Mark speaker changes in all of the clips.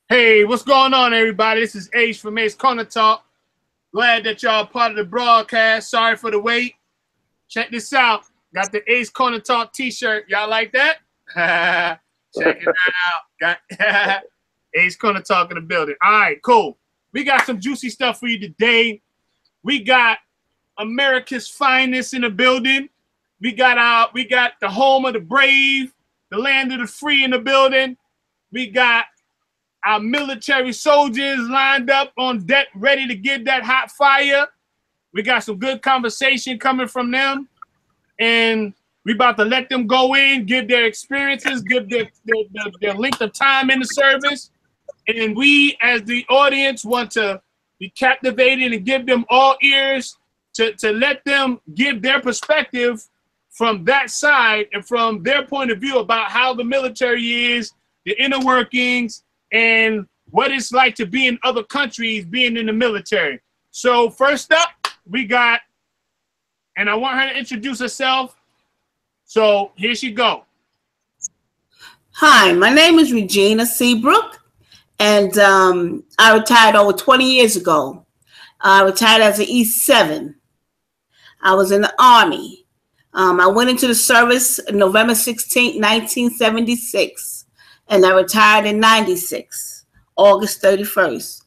Speaker 1: Hey, what's going on, everybody? This is Ace from Ace Corner Talk. Glad that y'all are part of the broadcast. Sorry for the wait. Check this out. Got the Ace Corner Talk t-shirt. Y'all like that? Check it out. Got Ace Corner Talk in the building. All right, cool. We got some juicy stuff for you today. We got America's finest in the building. We got the home of the brave, the land of the free in the building. We got our military soldiers lined up on deck, ready to give that hot fire. We got some good conversation coming from them. And we about to let them go in, give their experiences, give their length of time in the service. And we, as the audience, want to be captivated and give them all ears to let them give their perspective from that side and from their point of view about how the military is, the inner workings, and what it's like to be in other countries, being in the military. So first up, we got, and I want her to introduce herself. So here she go.
Speaker 2: Hi, my name is Regina Seabrook, and I retired over 20 years ago. I retired as an E7. I was in the Army. I went into the service November 16, 1976, and I retired in 96, August 31st.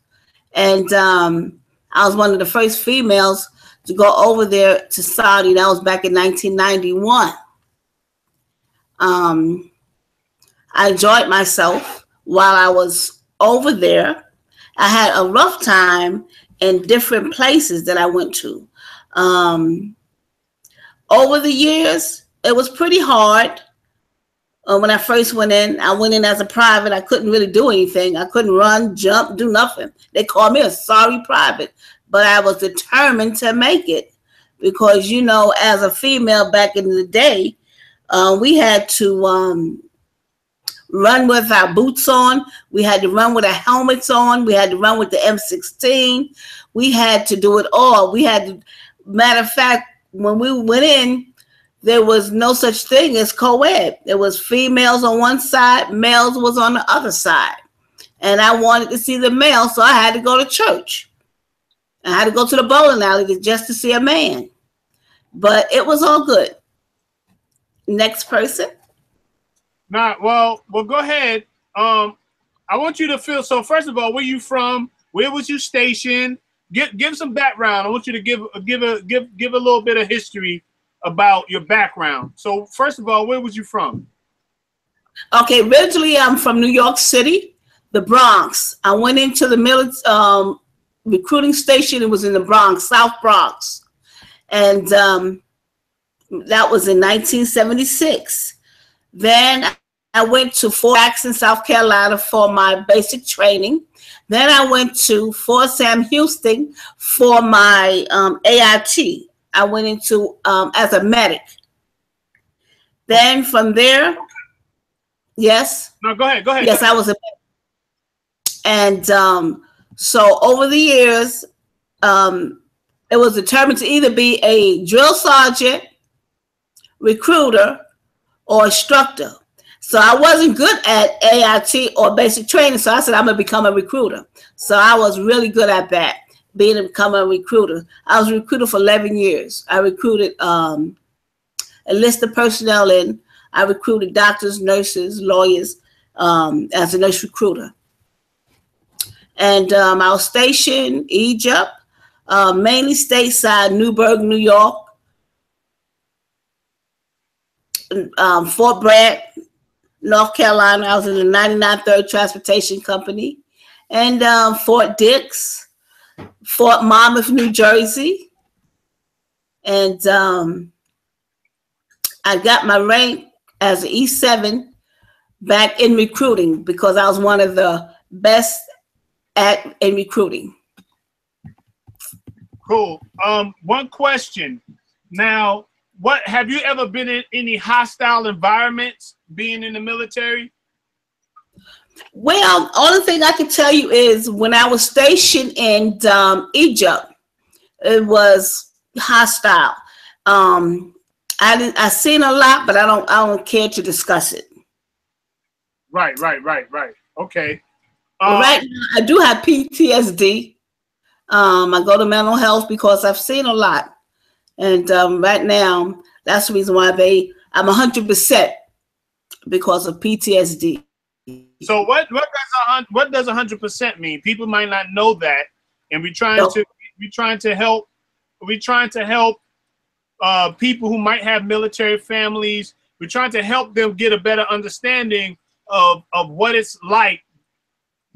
Speaker 2: And I was one of the first females to go over there to Saudi. That was back in 1991. I enjoyed myself while I was over there. I had a rough time in different places that I went to. Over the years, it was pretty hard. When I first went in as a private. I couldn't really do anything. I couldn't run, jump, do nothing. They called me a sorry private, but I was determined to make it because, you know, as a female back in the day, we had to run with our boots on. We had to run with our helmets on. We had to run with the M16. We had to do it all. Matter of fact, when we went in, there was no such thing as co-ed. There was females on one side, males was on the other side. And I wanted to see the male, so I had to go to church. I had to go to the bowling alley just to see a man. But it was all good. Next person.
Speaker 1: Well, go ahead. I want you to feel, so first of all, where you from? Where was you stationed? Give some background. I want you to give a little bit of history about your background. So first of all, where was you from?
Speaker 2: Okay, originally I'm from New York City, the Bronx. I went into the recruiting station. It was in the Bronx, South Bronx. And that was in 1976. Then I went to Fort Jackson, South Carolina for my basic training. Then I went to Fort Sam Houston for my AIT. I went into as a medic. Then from there, yes.
Speaker 1: No, go ahead.
Speaker 2: Yes, I was a medic. And so over the years, it was determined to either be a drill sergeant, recruiter, or instructor. So I wasn't good at AIT or basic training, so I said I'm going to become a recruiter. So I was really good at that, become a recruiter. I was a recruiter for 11 years. I recruited enlisted personnel in. I recruited doctors, nurses, lawyers as a nurse recruiter. And I was stationed in Egypt, mainly stateside, Newburgh, New York, Fort Bragg, North Carolina. I was in the 99 3rd Transportation Company, and Fort Dix, Fort Monmouth, New Jersey. And I got my rank as an E7 back in recruiting because I was one of the best in recruiting.
Speaker 1: Cool. One question. Now, have you ever been in any hostile environments being in the military?
Speaker 2: Well, only thing I can tell you is when I was stationed in Egypt, it was hostile. I seen a lot, but I don't care to discuss it.
Speaker 1: Right. Okay.
Speaker 2: Well, right now, I do have PTSD. I go to mental health because I've seen a lot. And right now, that's the reason why I'm 100% because of PTSD.
Speaker 1: So what does 100% mean? People might not know that, and we're trying to help people who might have military families. We're trying to help them get a better understanding of what it's like.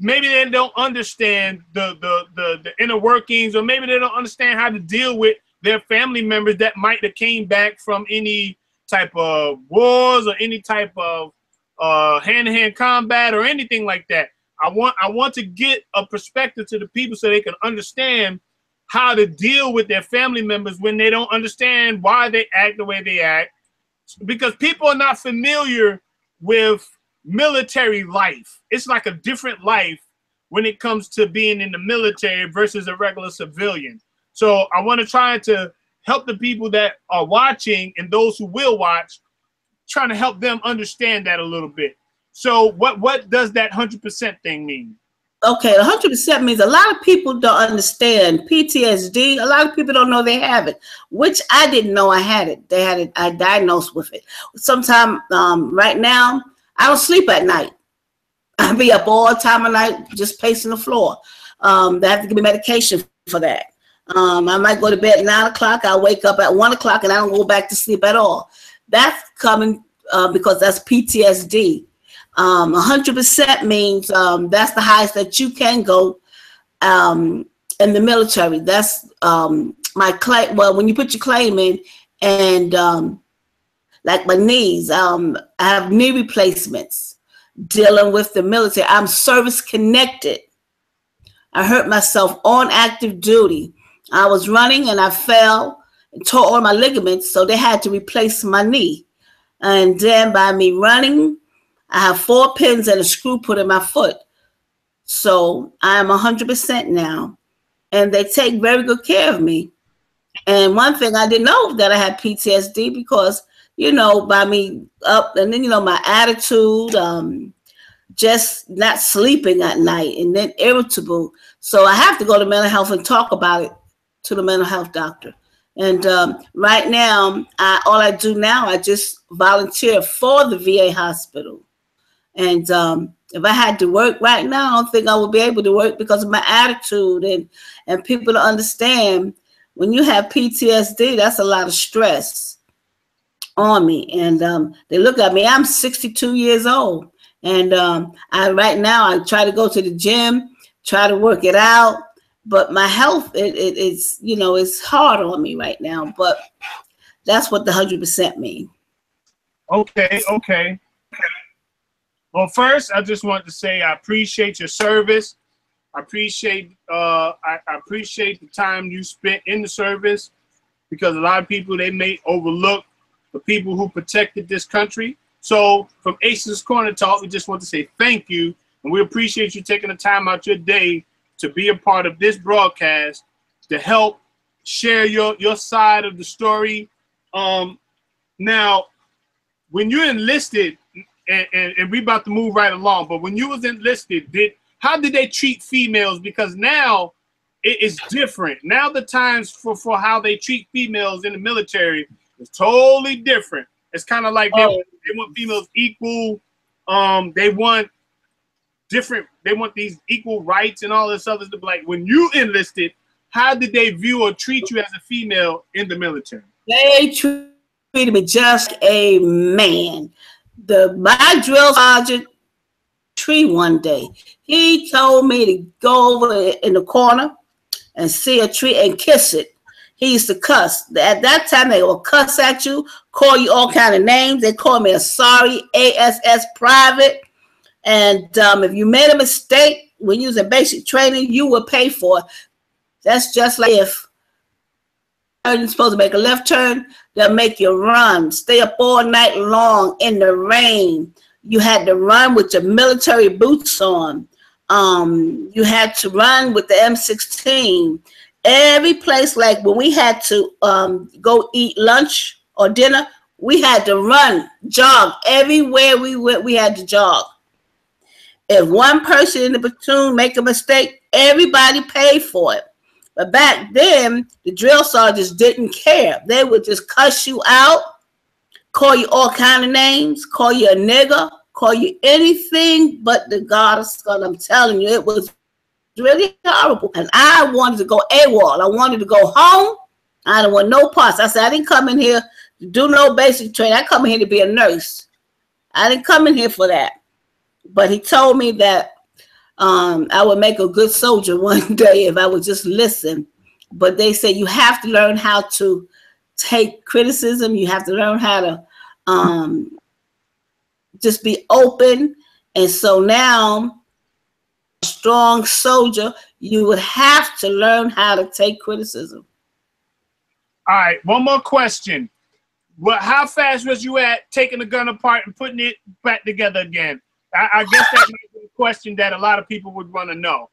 Speaker 1: Maybe they don't understand the inner workings, or maybe they don't understand how to deal with their family members that might have came back from any type of wars or any type of hand-to-hand combat or anything like that. I want to get a perspective to the people so they can understand how to deal with their family members when they don't understand why they act the way they act, because people are not familiar with military life. It's like a different life when it comes to being in the military versus a regular civilian. So I want to try to help the people that are watching and those who will watch, trying to help them understand that a little bit. So what does that 100% thing mean?
Speaker 2: Okay, 100% means a lot of people don't understand PTSD. A lot of people don't know they have it, which I didn't know I had it. I diagnosed with it. Sometime right now, I don't sleep at night. I'll be up all the time of night just pacing the floor. They have to give me medication for that. I might go to bed at 9 o'clock. I'll wake up at 1 o'clock and I don't go back to sleep at all. That's coming because that's PTSD. 100% means that's the highest that you can go in the military. That's my claim. Well, when you put your claim in, and like my knees, I have knee replacements. Dealing with the military, I'm service connected. I hurt myself on active duty. I was running and I fell and tore all my ligaments, so they had to replace my knee. And then by me running, I have 4 pins and a screw put in my foot. So I am 100% now. And they take very good care of me. And one thing I didn't know that I had PTSD because, you know, by me up, and then, you know, my attitude, just not sleeping at night, and then irritable. So I have to go to mental health and talk about it to the mental health doctor. And right now, all I do now, I just volunteer for the VA hospital. And if I had to work right now, I don't think I would be able to work because of my attitude, and people to understand when you have PTSD, that's a lot of stress on me. And they look at me, I'm 62 years old. And right now I try to go to the gym, try to work it out, but my health, it's, you know, it's hard on me right now, but that's what the 100% mean.
Speaker 1: Okay. Well, first, I just want to say I appreciate your service. I appreciate the time you spent in the service, because a lot of people, they may overlook the people who protected this country. So from Ace's Corner Talk, we just want to say thank you, and we appreciate you taking the time out your day to be a part of this broadcast to help share your side of the story. Now, when you enlisted, and we about to move right along, but when you was enlisted, how did they treat females? Because now it is different. Now the times for how they treat females in the military is totally different. It's kind of like they want females equal. They want these equal rights and all this other stuff. Like when you enlisted, how did they view or treat you as a female in the military?
Speaker 2: They treated me just a man. My drill sergeant tree one day, he told me to go over in the corner and see a tree and kiss it. He used to cuss. At that time, they will cuss at you, call you all kind of names. They called me a sorry ASS private. And if you made a mistake when you was in basic training, you would pay for it. That's just like if you're supposed to make a left turn, they'll make you run. Stay up all night long in the rain. You had to run with your military boots on. You had to run with the M16. Every place, like when we had to go eat lunch or dinner, we had to run, jog. Everywhere we went, we had to jog. If one person in the platoon make a mistake, everybody paid for it. But back then, the drill sergeants didn't care. They would just cuss you out, call you all kind of names, call you a nigger, call you anything but the God of skull. I'm telling you, it was really horrible. And I wanted to go AWOL. I wanted to go home. I didn't want no parts. I said, I didn't come in here to do no basic training. I come in here to be a nurse. I didn't come in here for that. But he told me that I would make a good soldier one day if I would just listen. But they say you have to learn how to take criticism. You have to learn how to just be open. And so now, a strong soldier, you would have to learn how to take criticism.
Speaker 1: All right, one more question. How fast was you at taking the gun apart and putting it back together again? I guess that might be a question that a lot of people would want to know.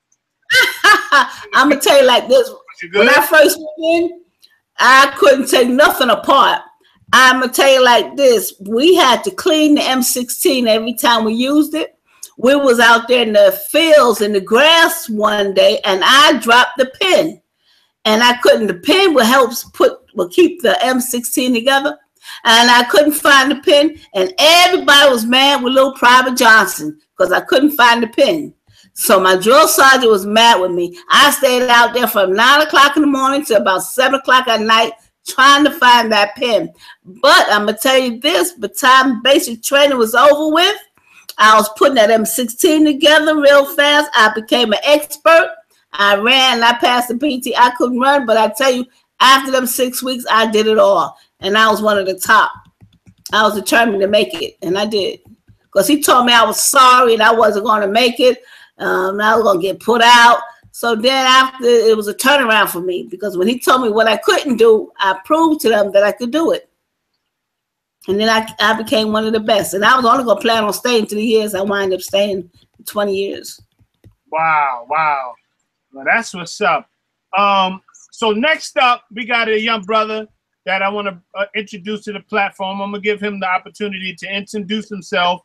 Speaker 2: I'm going to tell you like this. When I first went in, I couldn't take nothing apart. I'm going to tell you like this. We had to clean the M16 every time we used it. We was out there in the fields in the grass one day, and I dropped the pin. And I couldn't. The pin will keep the M16 together. And I couldn't find the pin, and everybody was mad with little Private Johnson because I couldn't find the pin. So my drill sergeant was mad with me. I stayed out there from 9 o'clock in the morning to about 7 o'clock at night trying to find that pin. But I'm going to tell you this, by the time basic training was over with, I was putting that M16 together real fast. I became an expert. I ran, I passed the PT. I couldn't run, but I tell you, after them 6 weeks, I did it all. And I was one of the top. I was determined to make it, and I did. Because he told me I was sorry and I wasn't going to make it. I was going to get put out. So then after, it was a turnaround for me. Because when he told me what I couldn't do, I proved to them that I could do it. And then I became one of the best. And I was only going to plan on staying 3 years. I wound up staying 20 years.
Speaker 1: Wow, wow. Well, that's what's up. So next up, we got a young brother that I want to introduce to the platform. I'm going to give him the opportunity to introduce himself,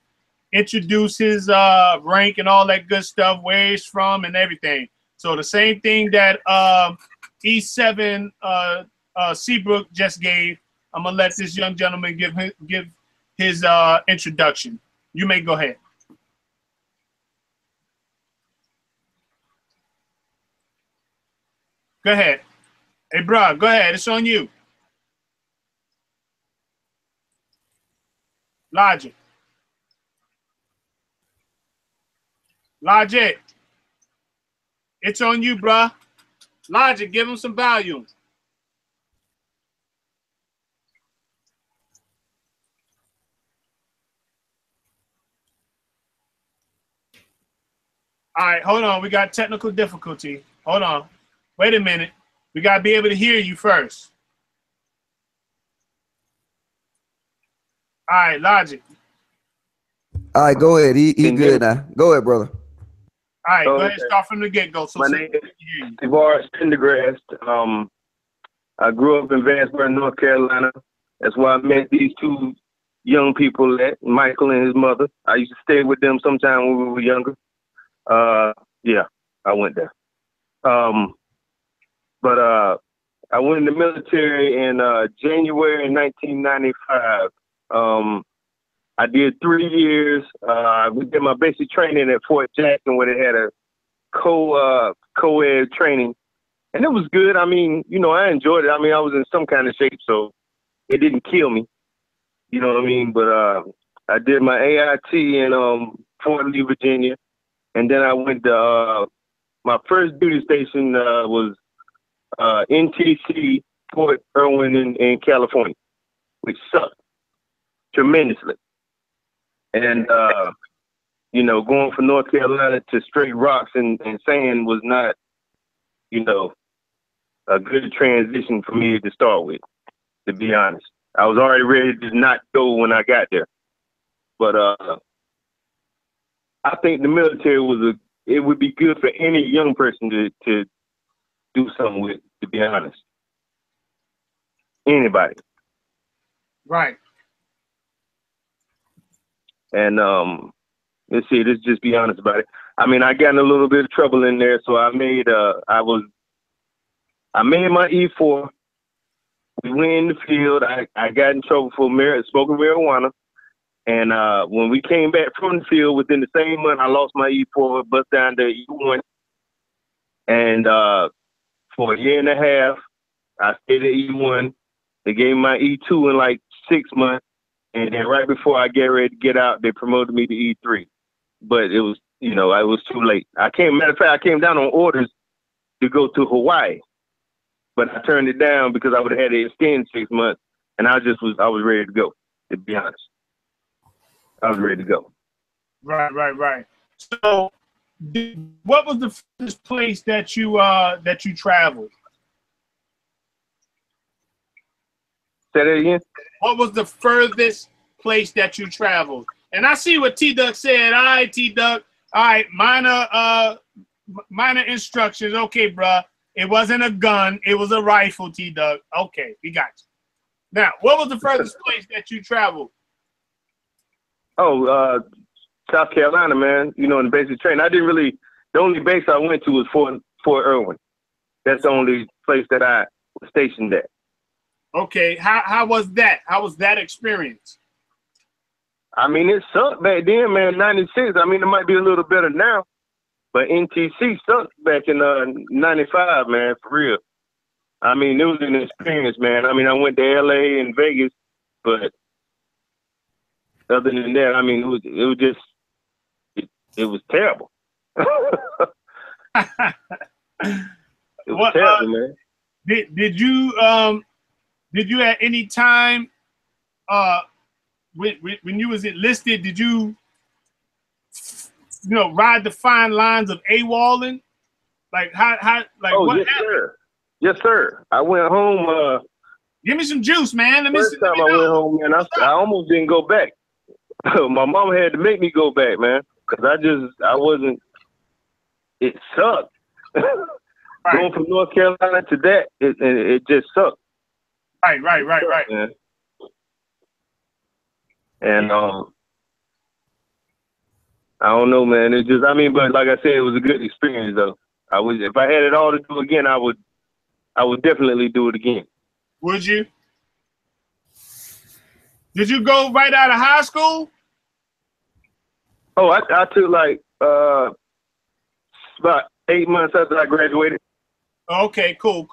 Speaker 1: introduce his rank and all that good stuff, where he's from and everything. So the same thing that E7 Seabrook just gave, I'm going to let this young gentleman give his introduction. You may go ahead. Go ahead. Hey, bro, go ahead. It's on you. Logic. Logic. It's on you, bruh. Logic, give him some volume. All right, hold on. We got technical difficulty. Hold on. Wait a minute. We got to be able to hear you first. All right, Logic.
Speaker 3: All right, go ahead. He good now. Go ahead, brother.
Speaker 1: All right, go ahead. Start from the get-go. So
Speaker 4: my name is Tavares Pendergrass. I grew up in Vanceboro, North Carolina. That's where I met these two young people, Michael and his mother. I used to stay with them sometime when we were younger. Yeah, I went there. But I went in the military in January 1995. I did 3 years. We did my basic training at Fort Jackson, where they had a co-ed training, and it was good. I mean, you know, I enjoyed it. I mean, I was in some kind of shape, so it didn't kill me. You know what I mean? But I did my AIT in Fort Lee, Virginia, and then I went to my first duty station was NTC Fort Irwin in California, which sucked tremendously. And, you know, going from North Carolina to straight rocks and sand was not, you know, a good transition for me to start with, to be honest. I was already ready to not go when I got there. But I think the military it would be good for any young person to do something with, to be honest. Anybody.
Speaker 1: Right.
Speaker 4: And let's see, let's just be honest about it. I mean, I got in a little bit of trouble in there, so I made I made my E4. We went in the field. I got in trouble for smoking marijuana. And when we came back from the field within the same month, I lost my E4, bust down to E1. And for a year and a half, I stayed at E1. They gave me my E2 in like 6 months. And then right before I get ready to get out, they promoted me to E3. But it was, you know, I was too late. Matter of fact, I came down on orders to go to Hawaii. But I turned it down because I would have had to extend 6 months. And I was ready to go, to be honest. I was ready to go.
Speaker 1: Right. So, what was the first place that you traveled?
Speaker 4: Say that again?
Speaker 1: What was the furthest place that you traveled? And I see what T-Duck said. All right, T-Duck. All right, minor instructions. Okay, bruh. It wasn't a gun. It was a rifle, T-Duck. Okay, we got you. Now, what was the furthest place that you traveled?
Speaker 4: Oh, South Carolina, man. You know, in the basic training. The only base I went to was Fort Irwin. That's the only place that I was stationed at.
Speaker 1: Okay, how was that? How was that experience?
Speaker 4: I mean, it sucked back then, man. 96. I mean, it might be a little better now, but NTC sucked back in 95, man, for real. I mean, it was an experience, man. I mean, I went to LA and Vegas, but other than that, I mean, it was terrible. It was terrible, man. Did you at any time, when you was enlisted, did you ride the fine lines of AWOLing? Like what yes,
Speaker 1: happened?
Speaker 4: Sir. Yes, sir. I went home.
Speaker 1: Give me some juice, man.
Speaker 4: First time I went home, man, I almost didn't go back. My mom had to make me go back, man, because I wasn't. It sucked. Right. Going from North Carolina to that, it just sucked.
Speaker 1: Right.
Speaker 4: Man. And I don't know, man. It just, I mean, but like I said, it was a good experience, though. If I had it all to do again, I would definitely do it again.
Speaker 1: Would you? Did you go right out of high school?
Speaker 4: Oh, I took like about 8 months after I graduated.
Speaker 1: Okay, cool.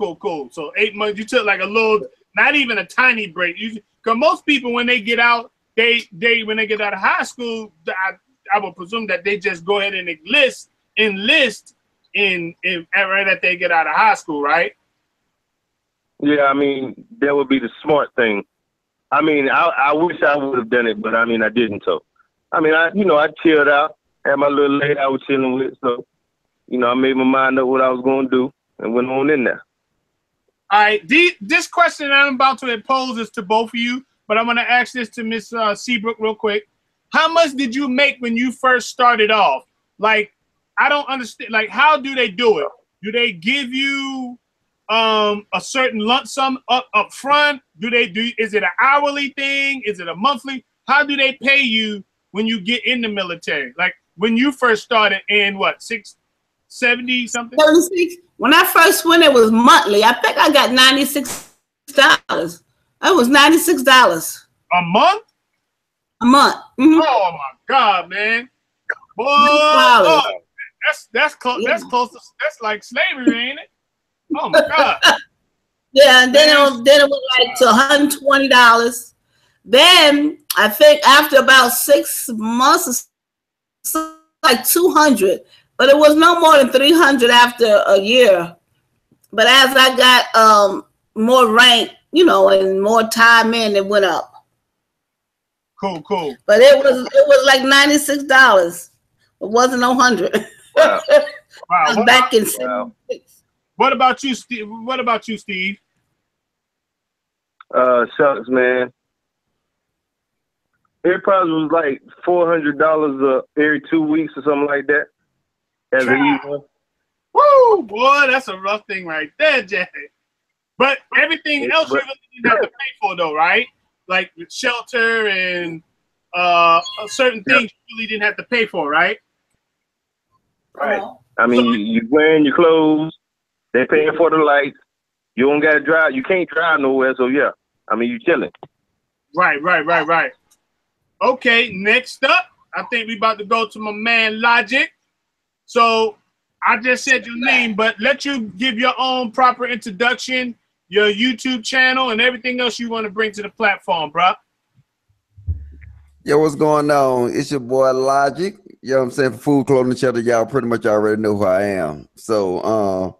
Speaker 1: So 8 months. You took like a little, not even a tiny break. Because most people, when they get out, when they get out of high school, I would presume that they just go ahead and enlist right after they get out of high school, right?
Speaker 4: Yeah, I mean, that would be the smart thing. I mean, I wish I would have done it, but I mean, I didn't. So, I mean, I chilled out, had my little lady I was chilling with. So, I made my mind up what I was going to do and went on in there.
Speaker 1: All right. This question that I'm about to pose is to both of you, but I'm going to ask this to Miss Seabrook real quick. How much did you make when you first started off? Like, I don't understand. Like, how do they do it? Do they give you a certain lump sum up front? Is it an hourly thing? Is it a monthly? How do they pay you when you get in the military? Like when you first started in what, 670 something?
Speaker 2: 76. When I first went, it was monthly. I think I got $96. That was $96.
Speaker 1: A month?
Speaker 2: A month. Mm-hmm.
Speaker 1: Oh my God, man! Boy, that's close. Yeah. That's close. That's like slavery, ain't it? Oh my God.
Speaker 2: Yeah, and then it was like to $120. Then I think after about 6 months, like $200, but it was no more than $300 after a year. But as I got more rank, and more time in, it went up.
Speaker 1: Cool.
Speaker 2: But it was like $96. It wasn't no $100.
Speaker 1: Wow.
Speaker 2: Back in 76.
Speaker 1: What about you, Steve?
Speaker 4: Shucks, man. It probably was like $400 every 2 weeks or something like that. As a year.
Speaker 1: Woo, boy, that's a rough thing right there, Jay. But everything else you really didn't have to pay for, though, right? Like shelter and certain things you really didn't have to pay for, right?
Speaker 4: Right. I mean, you wearing your clothes. They're paying for the lights. You don't got to drive. You can't drive nowhere. So yeah, I mean, you chilling.
Speaker 1: Right. Okay, next up, I think we about to go to my man Logic. So I just said your name, but let you give your own proper introduction, your YouTube channel, and everything else you want to bring to the platform, bro.
Speaker 3: Yo, what's going on? It's your boy Logic. You know what I'm saying? For Food, Clothing, Shelter, y'all pretty much already know who I am. So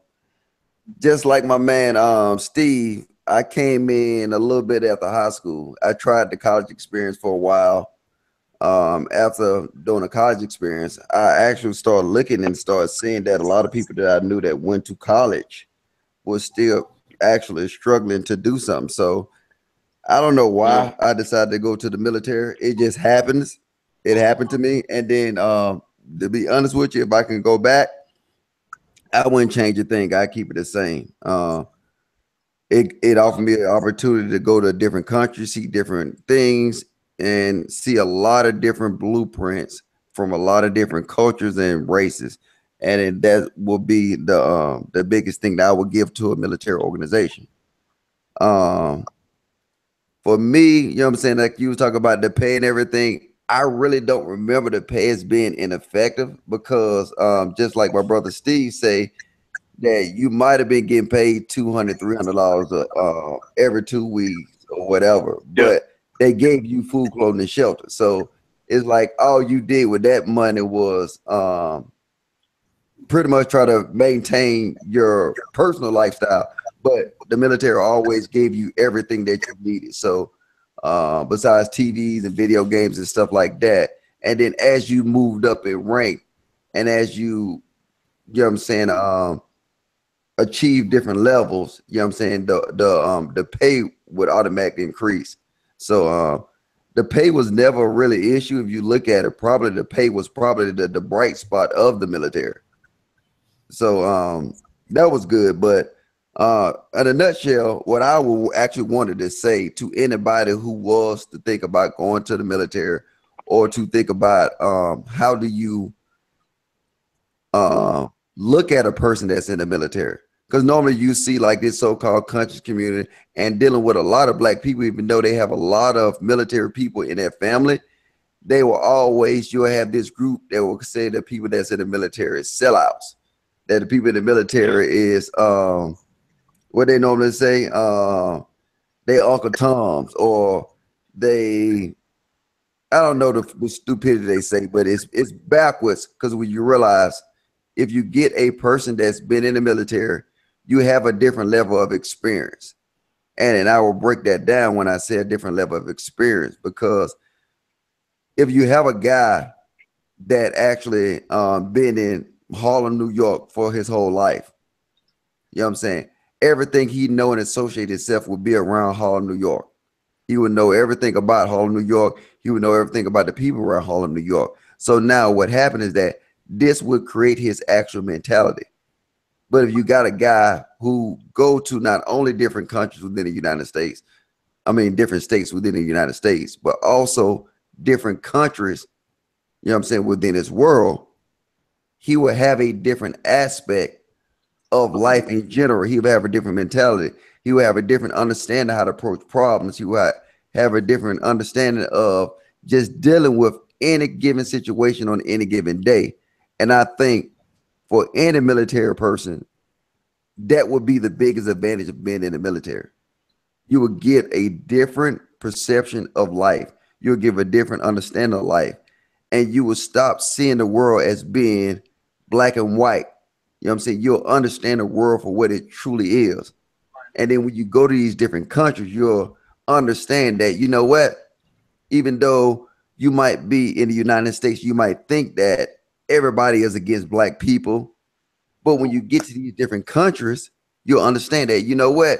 Speaker 3: just like my man Steve, I came in a little bit after high school. I tried the college experience for a while. After doing a college experience, I actually started looking and started seeing that a lot of people that I knew that went to college was still actually struggling to do something. So I don't know why I decided to go to the military. It just happens. It happened to me. And then to be honest with you, if I can go back, I wouldn't change a thing. I keep it the same. It offered me an opportunity to go to a different country, see different things, and see a lot of different blueprints from a lot of different cultures and races. And that will be the biggest thing that I would give to a military organization. For me, you know what I'm saying? Like you was talking about the pay and everything. I really don't remember the pay as being ineffective because just like my brother Steve say, that you might have been getting paid $200, $300 every 2 weeks or whatever, but they gave you food, clothing, and shelter. So it's like all you did with that money was pretty much try to maintain your personal lifestyle, but the military always gave you everything that you needed. So besides TVs and video games and stuff like that. And then as you moved up in rank and as you know what I'm saying, achieve different levels, you know what I'm saying, the pay would automatically increase. So the pay was never really an issue. If you look at it, probably the pay was probably the bright spot of the military. So that was good. But in a nutshell, what I would actually wanted to say to anybody who was to think about going to the military or to think about how do you look at a person that's in the military, because normally you see like this so-called conscious community and dealing with a lot of black people, even though they have a lot of military people in their family, they will always, you'll have this group that will say that people that's in the military is sellouts, that the people in the military is what they normally say, they Uncle Toms, or they, I don't know the stupidity they say, but it's backwards, because when you realize if you get a person that's been in the military, you have a different level of experience. And I will break that down when I say a different level of experience, because if you have a guy that actually been in Harlem, New York for his whole life, you know what I'm saying? Everything he know and associate himself would be around Harlem, New York. He would know everything about Harlem, New York. He would know everything about the people around Harlem, New York. So now what happened is that this would create his actual mentality. But if you got a guy who go to not only different countries within the United States, I mean, different states within the United States, but also different countries, you know what I'm saying, within his world, he will have a different aspect of life in general. He will have a different mentality. He will have a different understanding of how to approach problems. He will have a different understanding of just dealing with any given situation on any given day. And I think for any military person, that would be the biggest advantage of being in the military. You will get a different perception of life. You'll give a different understanding of life. And you will stop seeing the world as being black and white. You know what I'm saying? You'll understand the world for what it truly is. And then when you go to these different countries, you'll understand that, you know what, even though you might be in the United States, you might think that everybody is against black people. But when you get to these different countries, you'll understand that, you know what,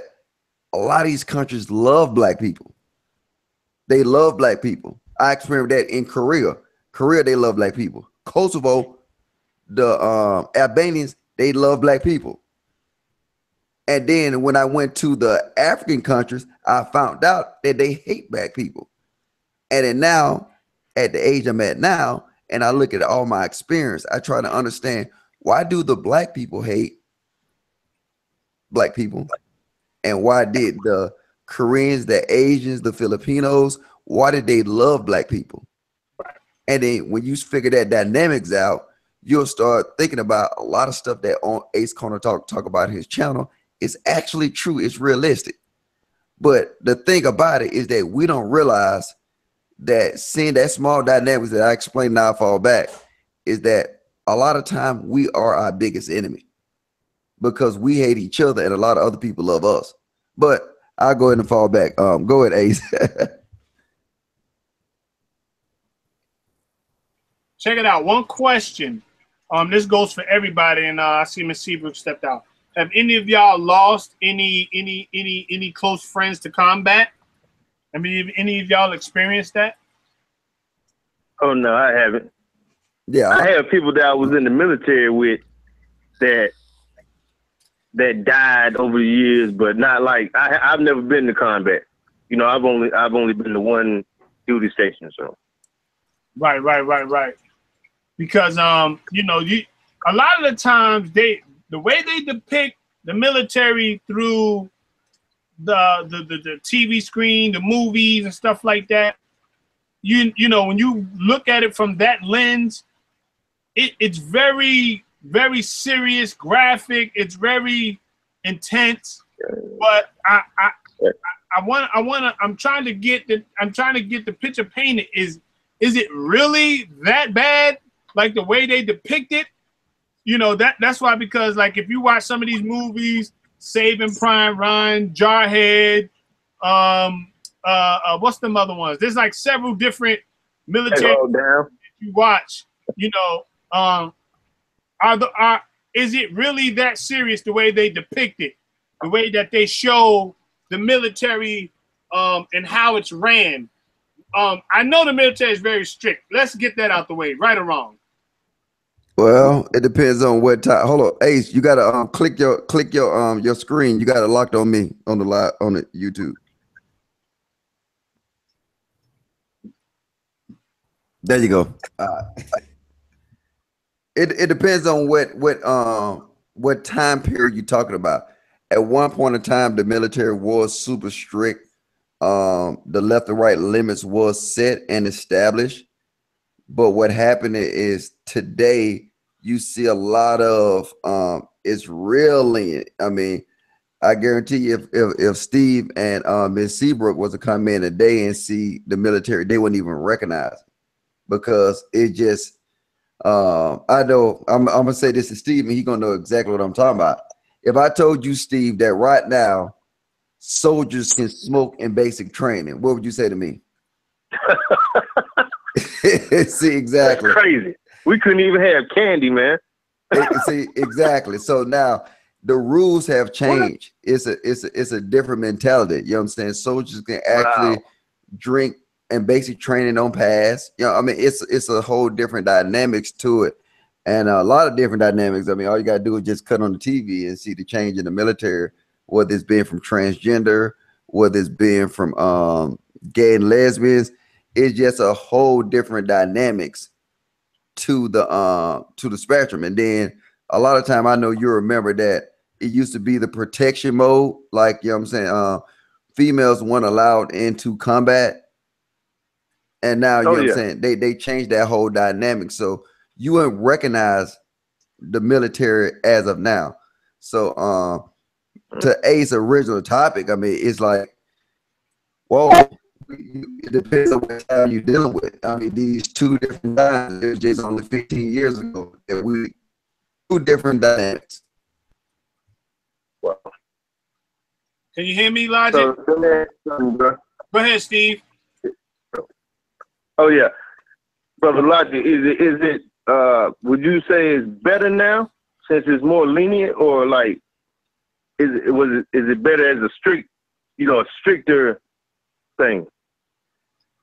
Speaker 3: a lot of these countries love black people. They love black people. I experienced that in Korea. Korea, they love black people. Kosovo, the Albanians, they love black people. And then when I went to the African countries, I found out that they hate black people. And then now at the age I'm at now, and I look at all my experience, I try to understand, why do the black people hate black people? And why did the Koreans, the Asians, the Filipinos, why did they love black people? And then when you figure that dynamics out, you'll start thinking about a lot of stuff that on Ace Corner talk about his channel is actually true. It's realistic. But the thing about it is that we don't realize that seeing that small dynamics that I explained now fall back is that a lot of time we are our biggest enemy because we hate each other and a lot of other people love us. But I'll go ahead and fall back. Go ahead, Ace.
Speaker 1: Check it out. One question. This goes for everybody, and I see Miss Seabrook stepped out. Have any of y'all lost any close friends to combat? I mean, any of y'all experienced that?
Speaker 4: Oh no, I haven't.
Speaker 3: Yeah,
Speaker 4: I have people that I was in the military with that died over the years, but not like I've never been to combat. You know, I've only been to one duty station. So.
Speaker 1: Right. Because you know, a lot of the times the way they depict the military through the TV screen, the movies and stuff like that, you know, when you look at it from that lens, it's very, very serious, graphic. It's very intense. But I'm trying to get the picture painted. Is it really that bad? Like the way they depict it? You know, that's why, because like if you watch some of these movies, Saving Private Ryan, Jarhead, what's the other ones? There's like several different military you watch, you know, is it really that serious the way they depict it, the way that they show the military and how it's ran? I know the military is very strict. Let's get that out the way, right or wrong.
Speaker 3: Well, it depends on what time. Hold on, Ace, you gotta click your screen. You got it locked on me on the live on the YouTube. There you go. It depends on what time period you're talking about. At one point in time, the military was super strict. The left and right limits was set and established. But what happened is today you see a lot of it's real lenient. I mean, I guarantee you if Steve and Ms. Seabrook was to come in today and see the military, they wouldn't even recognize it, because it just I know I'm gonna say this to Steve and he's gonna know exactly what I'm talking about. If I told you, Steve, that right now soldiers can smoke in basic training, what would you say to me? See, exactly.
Speaker 4: That's crazy. We couldn't even have candy, man.
Speaker 3: See, exactly. So now the rules have changed. It's a different mentality. You know what I'm saying? Soldiers can actually drink and basic training on pass. You know, I mean, it's a whole different dynamics to it, and a lot of different dynamics. I mean, all you gotta do is just cut on the TV and see the change in the military, whether it's being from transgender, whether it's being from gay and lesbians. It's just a whole different dynamics to the spectrum. And then a lot of time, I know you remember that it used to be the protection mode, like, you know what I'm saying, females weren't allowed into combat, and now you know what I'm saying, they changed that whole dynamic, so you wouldn't recognize the military as of now. So to Ace's original topic, I mean, it's like, whoa, it depends on what time you're dealing with. I mean, these two different times, it was just only 15 years ago that we two different dynamics.
Speaker 4: Wow.
Speaker 1: Can you hear me, Logic? Go ahead, Steve.
Speaker 4: Oh yeah, brother Logic, is it would you say it's better now since it's more lenient, or like is it better as a stricter thing?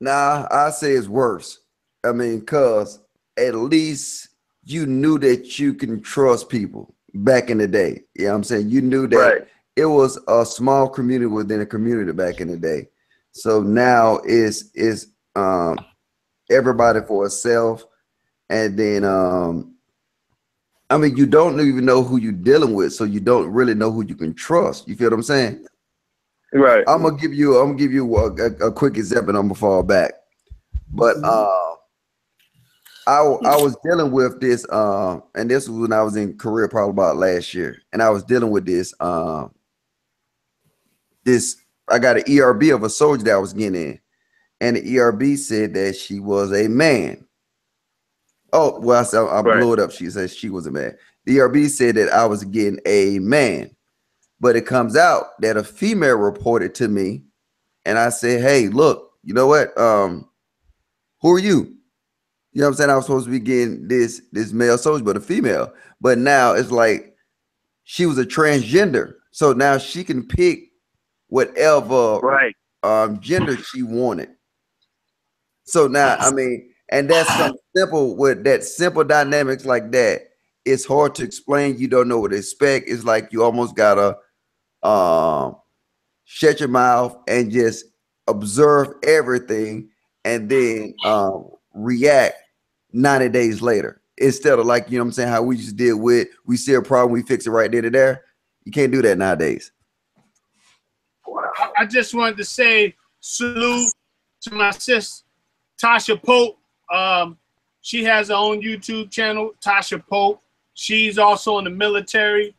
Speaker 3: Nah, I say it's worse. I mean, cause at least you knew that you can trust people back in the day. You know what I'm saying? You knew that it was a small community within a community back in the day. So now it's everybody for itself. And then, I mean, you don't even know who you're dealing with, so you don't really know who you can trust. You feel what I'm saying?
Speaker 4: Right.
Speaker 3: I'm gonna give you a quick example. And I'm gonna fall back, but I was dealing with this, and this was when I was in Korea, probably about last year, and I was dealing with this. I got an ERB of a soldier that I was getting in, and the ERB said that she was a man. Oh, well, I blew it up. She said she was a man. The ERB said that I was getting a man, but it comes out that a female reported to me, and I said, "Hey, look, you know what? Who are you?" You know what I'm saying? I was supposed to be getting this male soldier, but a female. But now it's like she was a transgender, so now she can pick whatever gender she wanted. So now, I mean, and that's something simple with that simple dynamics like that. It's hard to explain. You don't know what to expect. It's like you almost gotta shut your mouth and just observe everything, and then react 90 days later. Instead of, like, you know what I'm saying, how we just deal with, we see a problem, we fix it right there to there. You can't do that nowadays.
Speaker 1: I just wanted to say salute to my sis, Tasha Pope. She has her own YouTube channel, Tasha Pope. She's also in the military.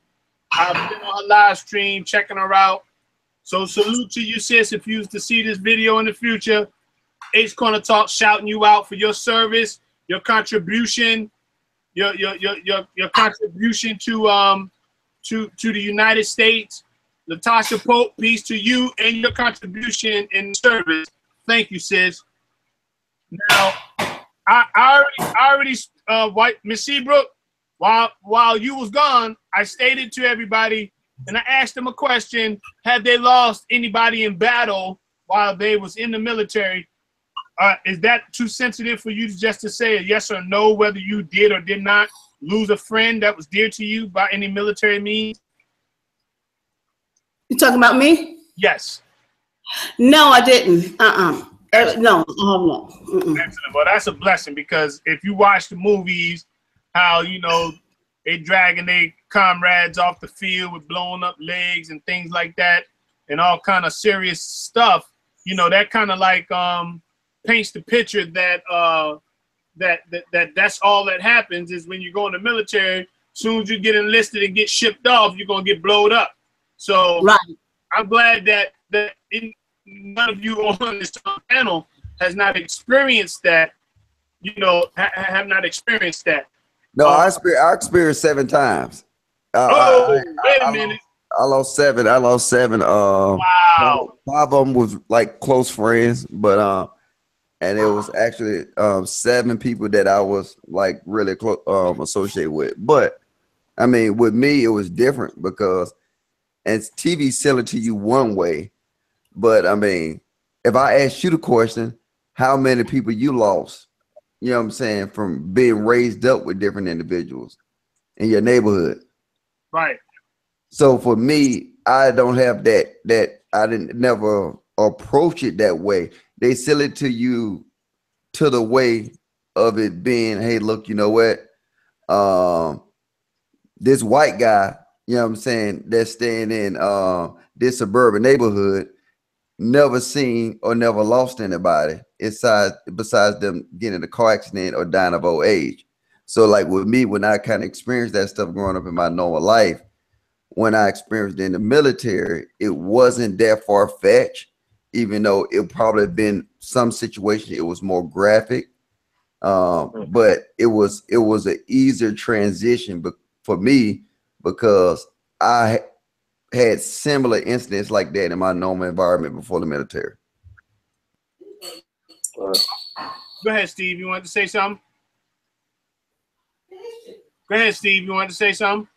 Speaker 1: I've been on her live stream, checking her out. So salute to you, sis. If you used to see this video in the future, Ace Corner Talk shouting you out for your service, your contribution, your contribution to the United States. Latasha Pope, peace to you and your contribution in service. Thank you, sis. Now, I already Miss Seabrook, while you was gone, I stated to everybody, and I asked them a question: had they lost anybody in battle while they was in the military? Is that too sensitive for you just to say a yes or no, whether you did or did not lose a friend that was dear to you by any military means?
Speaker 2: You talking about me?
Speaker 1: Yes.
Speaker 2: No, I didn't. No, no.
Speaker 1: Excellent. Well, that's a blessing, because if you watch the movies, how, you know, they dragging their comrades off the field with blown up legs and things like that, and all kind of serious stuff, you know, that kind of like paints the picture that that's all that happens is when you go in the military. Soon as you get enlisted and get shipped off, you're gonna get blowed up. So right. I'm glad that none of you on this panel has not experienced that. You know, have not experienced that.
Speaker 3: No, I experienced 7 times.
Speaker 1: Wait a minute.
Speaker 3: I lost 7. Wow. 5 of them was like close friends, but and it was actually 7 people that I was like really close associated with. But I mean, with me, it was different because and TV selling to you one way, but I mean, if I asked you the question, how many people you lost, you know what I'm saying, from being raised up with different individuals in your neighborhood.
Speaker 1: Right.
Speaker 3: So for me, I don't have that I didn't never approach it that way. They sell it to you to the way of it being, hey, look, you know what? This white guy, you know what I'm saying, that's staying in this suburban neighborhood, never seen or never lost anybody besides them getting in a car accident or dying of old age. So like with me, when I kind of experienced that stuff growing up in my normal life, when I experienced it in the military, it wasn't that far-fetched, even though it probably been some situation it was more graphic. But it was an easier transition for me because I had similar incidents like that in my normal environment before the military.
Speaker 1: Go ahead, Steve. You wanted to say something? Go ahead, Steve. You wanted to say something?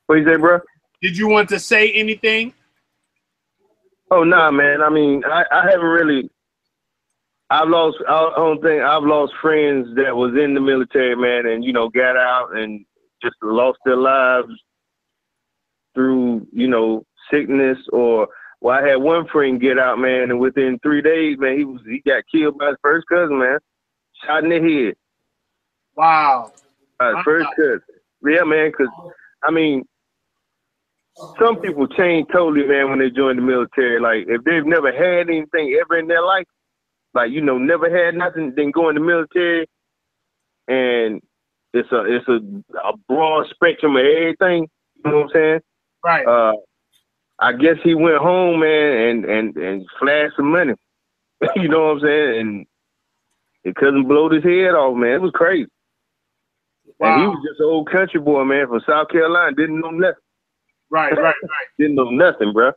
Speaker 4: What you say, bro?
Speaker 1: Did you want to say anything?
Speaker 4: Oh, nah, man. I mean, I haven't really. I don't think I've lost friends that was in the military, man, and, you know, got out and just lost their lives through, you know, sickness, or Well, I had one friend get out, man, and within 3 days, man, he got killed by his first cousin, man. Shot in the head.
Speaker 1: Wow.
Speaker 4: First cousin. Yeah, man, because, I mean, some people change totally, man, when they join the military. Like, if they've never had anything ever in their life, like, you know, never had nothing, then go in the military, and it's a broad spectrum of everything, you know what I'm saying?
Speaker 1: Right.
Speaker 4: I guess he went home, man, and flashed some money. You know what I'm saying? And his cousin blowed his head off, man. It was crazy. Wow. And he was just an old country boy, man, from South Carolina. Didn't know nothing.
Speaker 1: Right.
Speaker 4: Didn't know nothing, bro.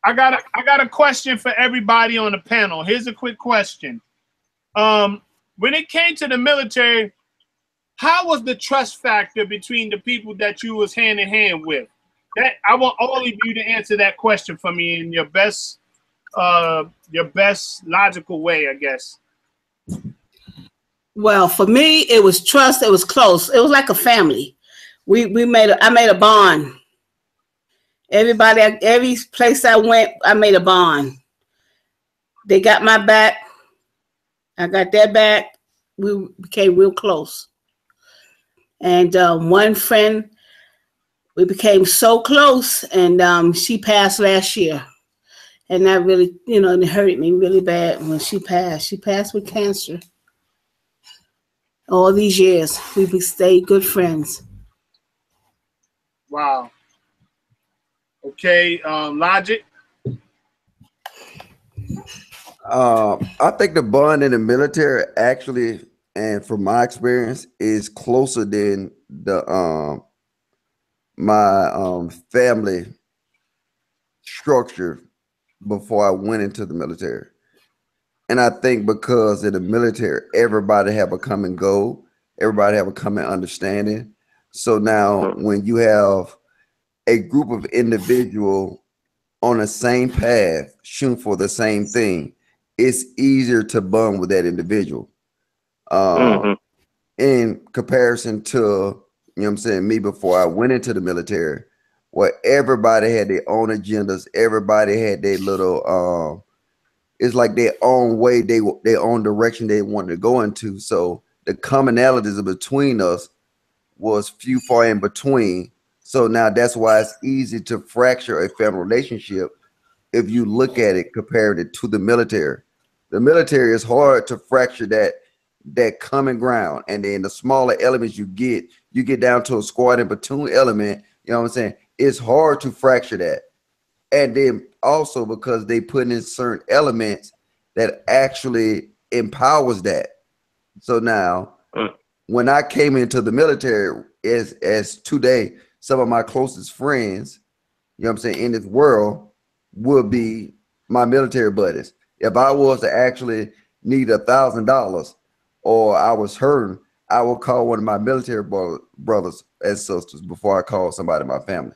Speaker 1: I got a question for everybody on the panel. Here's a quick question. When it came to the military, how was the trust factor between the people that you was hand in hand with? That I want all of you to answer that question for me in your best logical way, I guess.
Speaker 2: Well, for me, it was trust. It was close. It was like a family. I made a bond. Everybody, every place I went, I made a bond. They got my back. I got their back. We became real close. And one friend, we became so close, and she passed last year. And that really, you know, it hurt me really bad when she passed. She passed with cancer. All these years, we stayed good friends.
Speaker 1: Wow. Okay, Logic.
Speaker 3: I think the bond in the military actually, and from my experience, is closer than the my family structure before I went into the military. And I think because in the military, everybody have a common goal, everybody have a common understanding. So now when you have a group of individuals on the same path, shooting for the same thing, it's easier to bond with that individual. In comparison to, you know what I'm saying, me before I went into the military, where everybody had their own agendas, everybody had their little, it's like their own way, their own direction they wanted to go into. So the commonalities between us was few far in between. So now that's why it's easy to fracture a family relationship if you look at it compared it to the military. The military is hard to fracture that common ground, and then the smaller elements you get down to a squad and platoon element. You know what I'm saying? It's hard to fracture that, and then also because they put in certain elements that actually empowers that. So now, when I came into the military, as today, some of my closest friends, you know what I'm saying, in this world would be my military buddies. If I was to actually need $1,000 or I was hurting, I would call one of my military brothers and sisters before I call somebody in my family.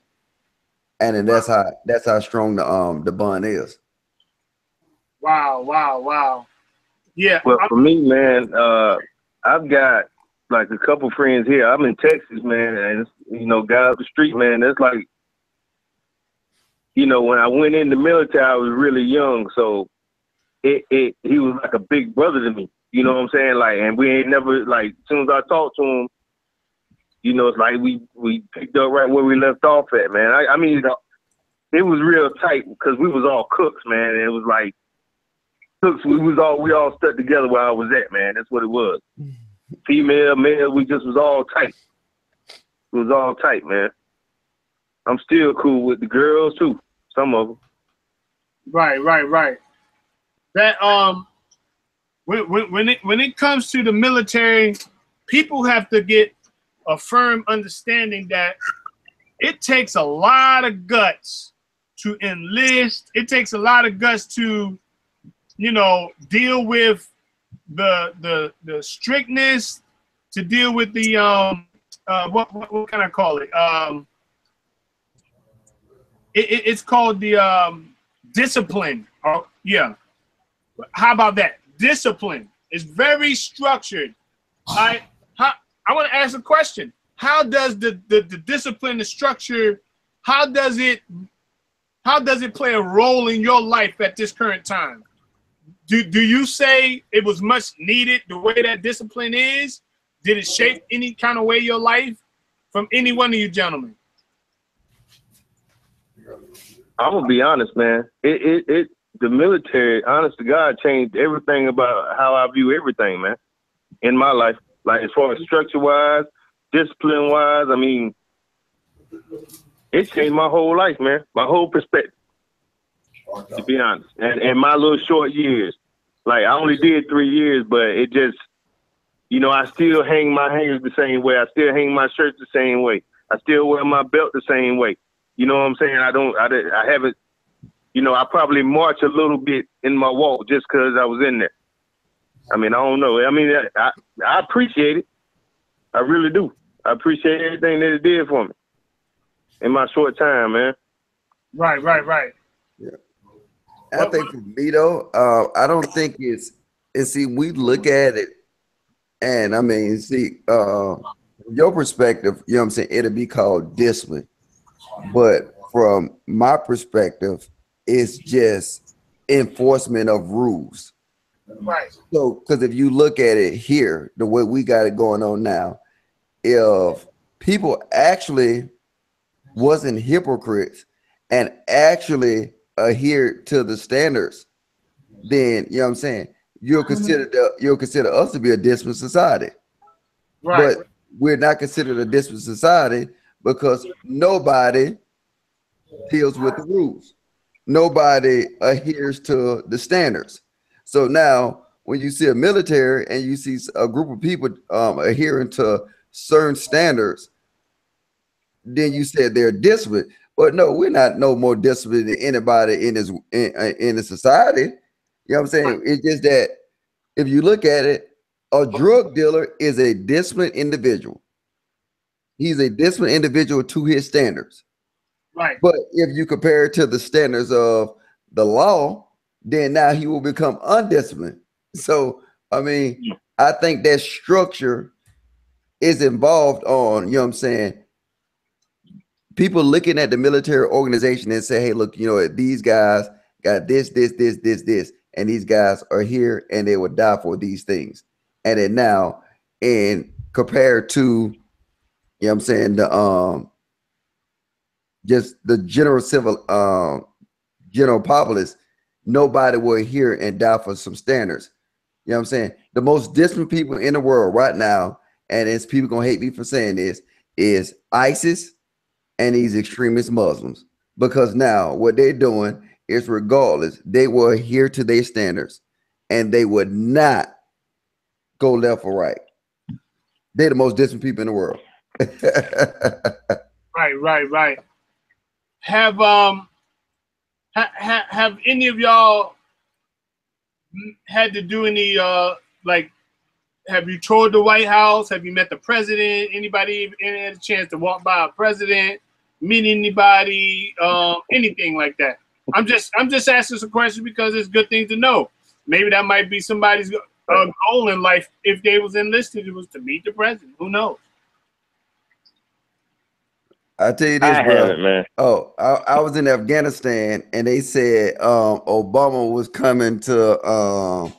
Speaker 3: And then that's how strong the bond is.
Speaker 1: Wow. Yeah.
Speaker 4: Well, for me, man, I've got like a couple friends here. I'm in Texas, man, and it's, you know, guy up the street, man. That's like, you know, when I went in the military, I was really young, so he was like a big brother to me. You know what I'm saying? Like, and we ain't never, like, as soon as I talked to him, you know, it's like we picked up right where we left off at, man. I mean, it was real tight because we was all cooks, man. And it was like cooks. We all stuck together where I was at, man. That's what it was. Female, male, we just was all tight. It was all tight, man. I'm still cool with the girls too. Some of them.
Speaker 1: Right. That when it comes to the military, people have to get a firm understanding that it takes a lot of guts to enlist. It takes a lot of guts to, you know, deal with the strictness, to deal with the what can I call it? It's called the discipline. Yeah. How about that? Discipline is very structured. I want to ask a question. How does the discipline, the structure, how does it how does it play a role in your life at this current time? Do you say it was much needed the way that discipline is? Did it shape any kind of way your life from any one of you gentlemen?
Speaker 4: I'm gonna be honest, man. The military, honest to God, changed everything about how I view everything, man, in my life. Like as far as structure wise, discipline wise, I mean, it changed my whole life, man. My whole perspective, to be honest. And my little short years, like I only did 3 years, but it just, you know, I still hang my hangers the same way. I still hang my shirts the same way. I still wear my belt the same way. You know what I'm saying? I haven't. You know, I probably march a little bit in my walk just because I was in there. I mean, I don't know. I mean, I appreciate it. I really do. I appreciate everything that it did for me in my short time, man.
Speaker 1: Right.
Speaker 3: Yeah. I think for me, though, I don't think it's, and see, we look at it, and I mean, see, your perspective, you know what I'm saying, it'll be called discipline. But from my perspective, it's just enforcement of rules.
Speaker 1: Right.
Speaker 3: So, because if you look at it here, the way we got it going on now, if people actually wasn't hypocrites and actually adhere to the standards, then you know what I'm saying, you'll consider us to be a disciplined society.
Speaker 1: Right.
Speaker 3: But we're not considered a disciplined society because nobody deals with the rules. Nobody adheres to the standards. So now when you see a military and you see a group of people adhering to certain standards, then you said they're disciplined. But no, we're not no more disciplined than anybody in the society. You know what I'm saying? It's just that if you look at it, a drug dealer is a disciplined individual. He's a disciplined individual to his standards.
Speaker 1: Right.
Speaker 3: But if you compare it to the standards of the law, then now he will become undisciplined. So, I mean, I think that structure is involved on, you know what I'm saying, people looking at the military organization and say, hey, look, you know, these guys got this, and these guys are here and they will die for these things. And then now, and compared to, you know what I'm saying, the just the general general populace, nobody will adhere and die for some standards. You know what I'm saying? The most disciplined people in the world right now, and it's people gonna hate me for saying this, is ISIS and these extremist Muslims. Because now what they're doing is, regardless, they will adhere to their standards and they would not go left or right. They're the most disciplined people in the world.
Speaker 1: Right. Have any of y'all had to do any like, have you toured the White House? Have you met the president? Anybody had a chance to walk by a president, meet anybody, anything like that? I'm just asking some questions because it's good thing to know. Maybe that might be somebody's goal in life if they was enlisted. It was to meet the president. Who knows?
Speaker 3: I tell you this, bro.
Speaker 4: Haven't, man.
Speaker 3: Oh, I was in Afghanistan and they said Obama was coming to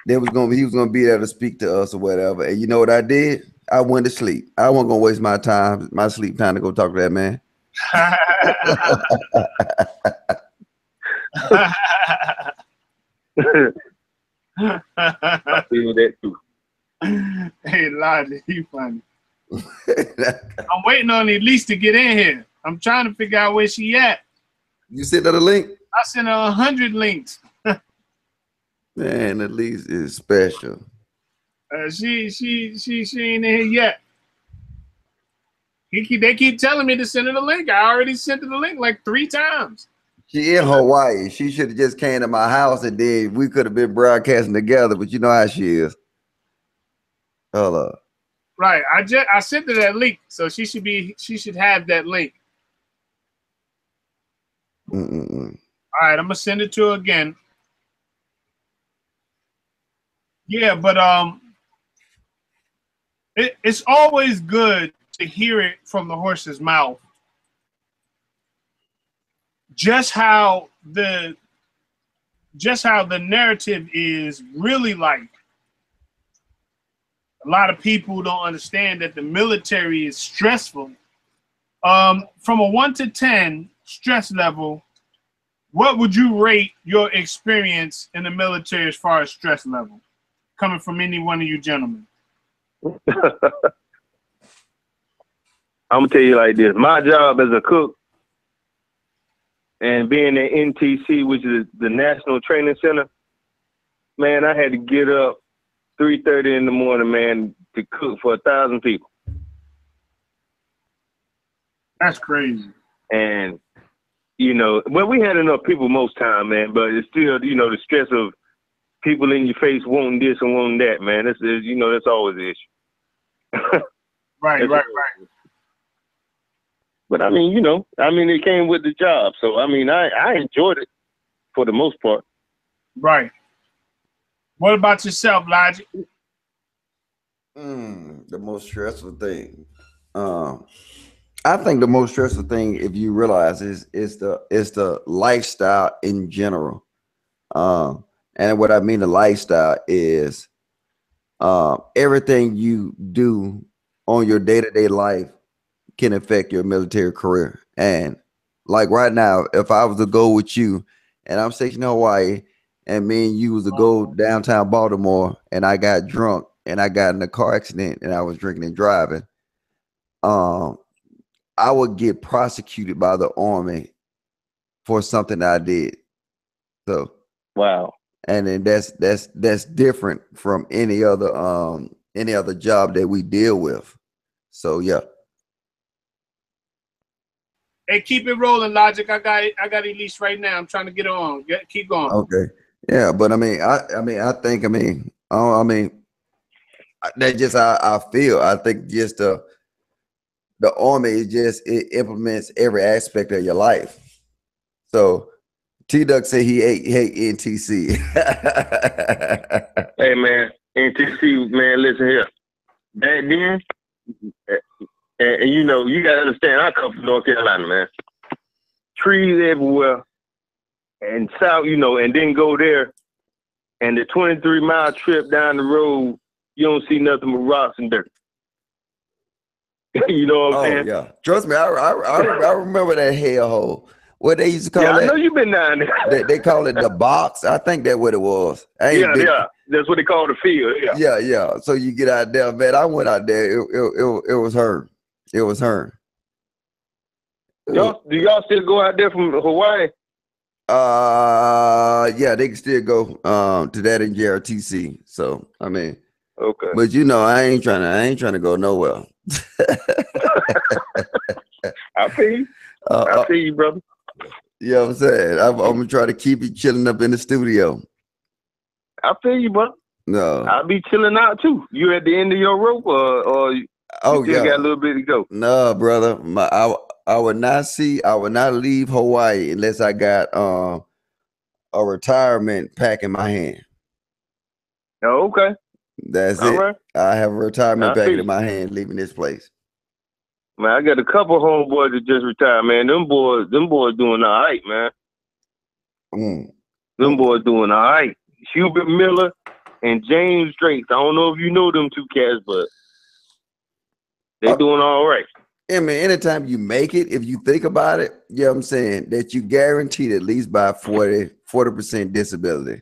Speaker 3: he was gonna be there to speak to us or whatever. And you know what I did? I went to sleep. I wasn't gonna waste my sleep time to go talk to that man.
Speaker 4: I feel that too.
Speaker 1: Hey, Elijah, you funny. I'm waiting on Elise to get in here. I'm trying to figure out where she at.
Speaker 3: You sent her the link?
Speaker 1: I sent her 100 links.
Speaker 3: Man, Elise is special.
Speaker 1: She ain't in here yet. They keep telling me to send her the link. I already sent her the link like 3 times.
Speaker 3: She in Hawaii. She should have just came to my house and then we could have been broadcasting together, but you know how she is. Hold up.
Speaker 1: Right. I sent her that link, so she should have that link. All right, I'm gonna send it to her again. Yeah, but it's always good to hear it from the horse's mouth. just how the narrative is really like. A lot of people don't understand that the military is stressful. From a 1 to 10 stress level, what would you rate your experience in the military as far as stress level, coming from any one of you gentlemen?
Speaker 4: I'm gonna tell you like this: my job as a cook and being at NTC, which is the National Training Center, man, I had to get up 3:30 in the morning, man, to cook for 1,000 people.
Speaker 1: That's crazy.
Speaker 4: And you know, well, we had enough people most time, man, but it's still, you know, the stress of people in your face wanting this and wanting that, man. That's, you know, that's always the issue.
Speaker 1: Right.
Speaker 4: But I mean, you know, it came with the job. So, I mean, I enjoyed it for the most part.
Speaker 1: Right. What about yourself, Logic?
Speaker 3: The most stressful thing. I think the most stressful thing, if you realize, is the lifestyle in general. And what I mean the lifestyle is everything you do on your day-to-day life can affect your military career. And like right now, if I was to go with you and I'm stationed in Hawaii and me and you was to go downtown Baltimore and I got drunk and I got in a car accident and I was drinking and driving, I would get prosecuted by the Army for something that I did. So
Speaker 4: wow.
Speaker 3: And then that's different from any other job that we deal with. So yeah.
Speaker 1: Hey, keep it rolling, Logic. I got Elise right now. I'm trying to get on. Keep going.
Speaker 3: Okay. Yeah, but that's just how I feel. I think just the Army is it implements every aspect of your life. So T-Duck said he hate NTC.
Speaker 4: Hey man, NTC, man, listen here. Back then, and you know, you gotta understand, I come from North Carolina, man. Trees everywhere, and south, you know, and then go there, and the 23-mile trip down the road, you don't see nothing but rocks and dirt. You know what I'm saying?
Speaker 3: Yeah. Trust me, I remember that hellhole. What they used to call it?
Speaker 4: I know you've been down there.
Speaker 3: They call it the box. I think that's what it was.
Speaker 4: Yeah. That's what they call the field.
Speaker 3: Yeah. So you get out there, man. I went out there. It was her. It was her.
Speaker 4: Do y'all still go out there from Hawaii?
Speaker 3: Yeah, they can still go to that in JRTC. So I mean,
Speaker 4: okay.
Speaker 3: But you know, I ain't trying to go nowhere.
Speaker 4: I feel you, brother.
Speaker 3: You know what I'm saying? I'm gonna try to keep you chilling up in the studio.
Speaker 4: I feel you, brother.
Speaker 3: No,
Speaker 4: I'll be chilling out too. You at the end of your rope, or you still got a little bit to go?
Speaker 3: No, brother. I would not leave Hawaii unless I got a retirement pack in my hand.
Speaker 4: Oh, okay.
Speaker 3: That's all it. Right. I have a retirement pack in my hand leaving this place.
Speaker 4: Man, I got a couple homeboys that just retired, man. Them boys doing all right, man. Them boys doing all right. Hubert Miller and James Drake. I don't know if you know them two cats, but they doing all right.
Speaker 3: Yeah, man, anytime you make it, if you think about it, you know what I'm saying, that you guaranteed at least by 40% disability.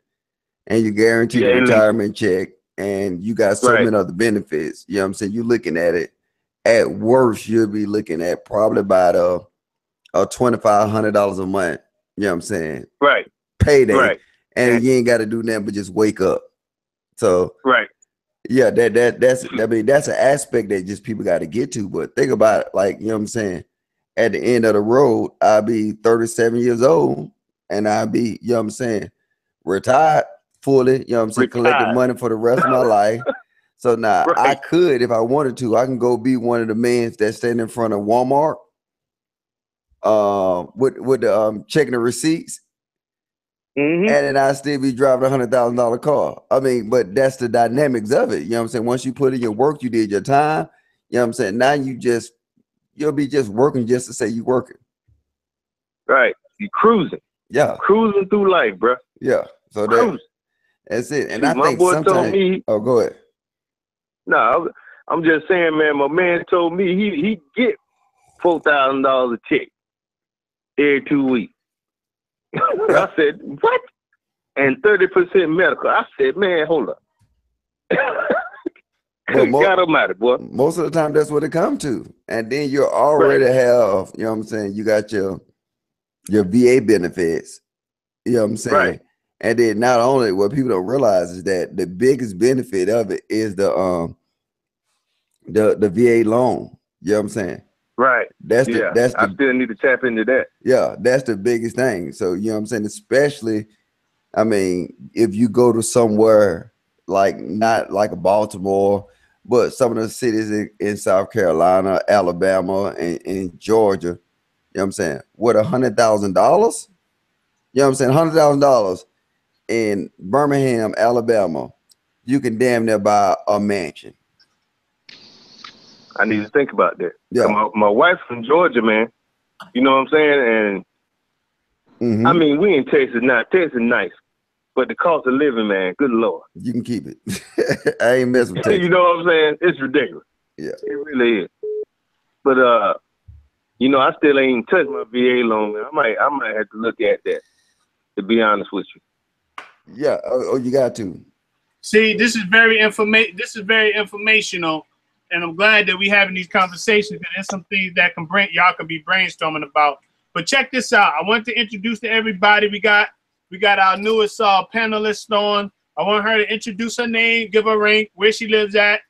Speaker 3: And you guaranteed a retirement check, and you got so many other benefits. You know what I'm saying? You're looking at it. At worst, you'll be looking at probably about a $2,500 a month. You know what I'm saying?
Speaker 4: Right.
Speaker 3: Payday. Right. And you ain't got to do nothing but just wake up. So yeah, that's an aspect that just people got to get to. But think about it, like, you know what I'm saying? At the end of the road, I'll be 37 years old, and I'll be, you know what I'm saying, retired fully. You know what I'm saying? Collecting money for the rest of my life. So now I could, if I wanted to, I can go be one of the men that stand in front of Walmart with the checking the receipts. And then I still be driving $100,000 car. I mean, but that's the dynamics of it. You know what I'm saying? Once you put in your work, you did your time. You know what I'm saying? Now you'll be just working just to say you working.
Speaker 4: Right. You cruising.
Speaker 3: Yeah.
Speaker 4: Cruising through life, bro.
Speaker 3: Yeah. So that's it. And
Speaker 4: Shoot,
Speaker 3: I
Speaker 4: my
Speaker 3: think
Speaker 4: boy
Speaker 3: sometimes.
Speaker 4: told me.
Speaker 3: Oh, go ahead.
Speaker 4: No, I'm just saying, man. My man told me he get $4,000 a check every 2 weeks. I said, what? And 30% medical. I said, man, hold up. God almighty, boy.
Speaker 3: Most of the time, that's what it comes to. And then you already have, you know what I'm saying, you got your VA benefits, you know what I'm saying?
Speaker 4: Right.
Speaker 3: And then not only, what people don't realize is that the biggest benefit of it is the VA loan. You know what I'm saying?
Speaker 4: Right. I still need to tap into that.
Speaker 3: Yeah, that's the biggest thing. So, you know what I'm saying? Especially, I mean, if you go to somewhere like, not like a Baltimore, but some of the cities in South Carolina, Alabama, and Georgia, you know what I'm saying? With $100,000, you know what I'm saying? $100,000 in Birmingham, Alabama, you can damn near buy a mansion.
Speaker 4: I need to think about that.
Speaker 3: Yeah.
Speaker 4: My wife's from Georgia, man. You know what I'm saying? And I mean, we in Texas now. Texas nice. But the cost of living, man, good Lord.
Speaker 3: You can keep it. I ain't messing with Texas.
Speaker 4: You know what I'm saying? It's ridiculous.
Speaker 3: Yeah.
Speaker 4: It really is. But you know, I still ain't touched my VA loan, man. I might have to look at that, to be honest with you.
Speaker 3: Yeah. Oh, you got to.
Speaker 1: See, this is very informational, and I'm glad that we having these conversations, and there's some things that y'all can be brainstorming about. But check this out. I want to introduce to everybody. We got our newest panelist on. I want her to introduce her name, give her rank, where she lives at,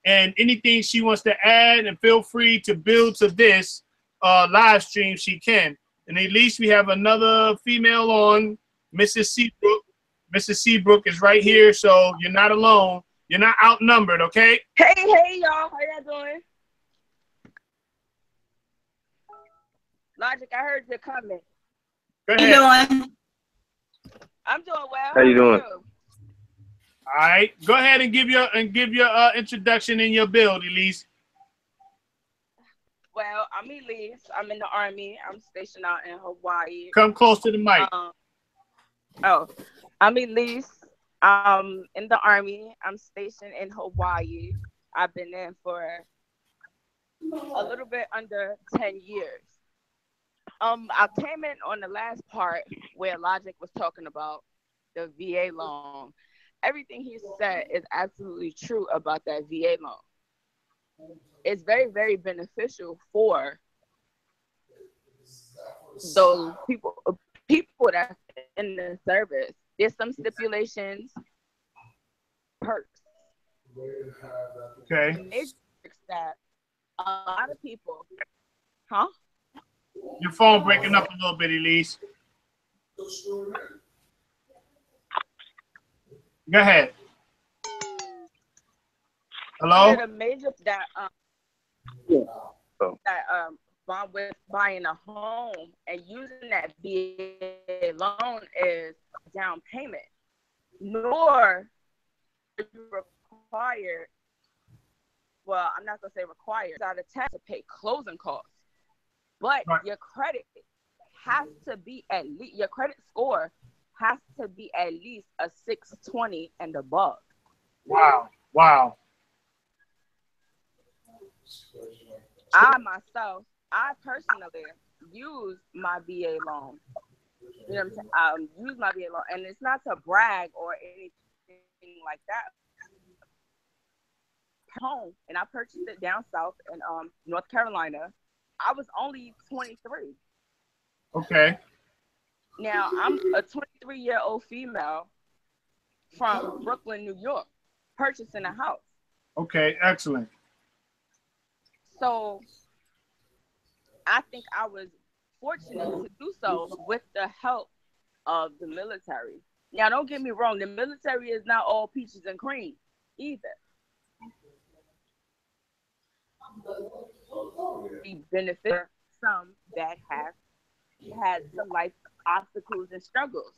Speaker 1: and anything she wants to add, and feel free to build to this live stream she can. And at least we have another female on, Mrs. Seabrook. Mrs. Seabrook is right here, so you're not alone. You're not outnumbered, okay?
Speaker 5: Hey, y'all. How y'all doing? Logic, I heard your comment.
Speaker 1: Go ahead.
Speaker 2: How you doing?
Speaker 5: I'm doing well.
Speaker 4: How you doing?
Speaker 1: All right, go ahead and give your introduction in your build, Elise.
Speaker 5: Well, I'm Elise. I'm in the Army. I'm stationed out in Hawaii.
Speaker 1: Come close to the mic.
Speaker 5: I'm Elise. In the Army. I'm stationed in Hawaii. I've been in for a little bit under 10 years. I came in on the last part where Logic was talking about the VA loan. Everything he said is absolutely true about that VA loan. It's very, very beneficial for those people that's in the service. There's some stipulations, perks.
Speaker 1: Okay.
Speaker 5: It's that a lot of people, huh?
Speaker 1: Your phone breaking up a little bit, Elise. Go ahead. Hello?
Speaker 5: The major that bond with buying a home and using that VA loan is down payment, nor is required. Well, I'm not gonna say required. Out of tax to pay closing costs, but
Speaker 1: right.
Speaker 5: Your credit has to be at least your credit score has to be at least a 620 and above.
Speaker 1: Wow. Wow.
Speaker 5: I personally use my VA loan. You know what I'm saying? Use my VA loan, and it's not to brag or anything like that. Home, and I purchased it down south in North Carolina. I was only 23.
Speaker 1: Okay.
Speaker 5: Now I'm a 23-year-old female from Brooklyn, New York, purchasing a house.
Speaker 1: Okay, excellent.
Speaker 5: So I think I was fortunate to do so with the help of the military. Now, don't get me wrong, the military is not all peaches and cream either. We benefit some that have had some life obstacles and struggles.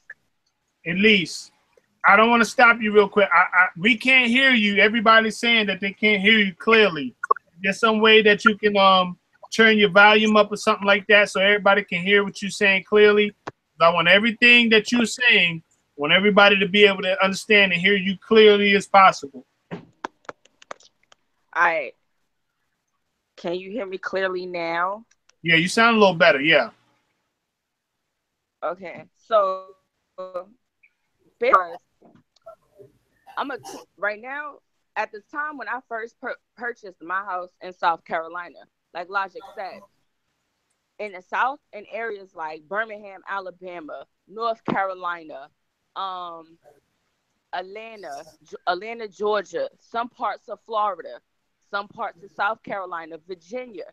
Speaker 1: Elise, I don't want to stop you real quick. We can't hear you. Everybody's saying that they can't hear you clearly. There's some way that you can turn your volume up or something like that so everybody can hear what you're saying clearly. I want everything that you're saying, I want everybody to be able to understand and hear you clearly as possible.
Speaker 5: All right. Can you hear me clearly now?
Speaker 1: Yeah, you sound a little better. Yeah.
Speaker 5: Okay. So, right now, at the time when I first purchased my house in South Carolina, like Logic said, in the South, in areas like Birmingham, Alabama, North Carolina, Atlanta, Georgia, some parts of Florida, some parts of South Carolina, Virginia,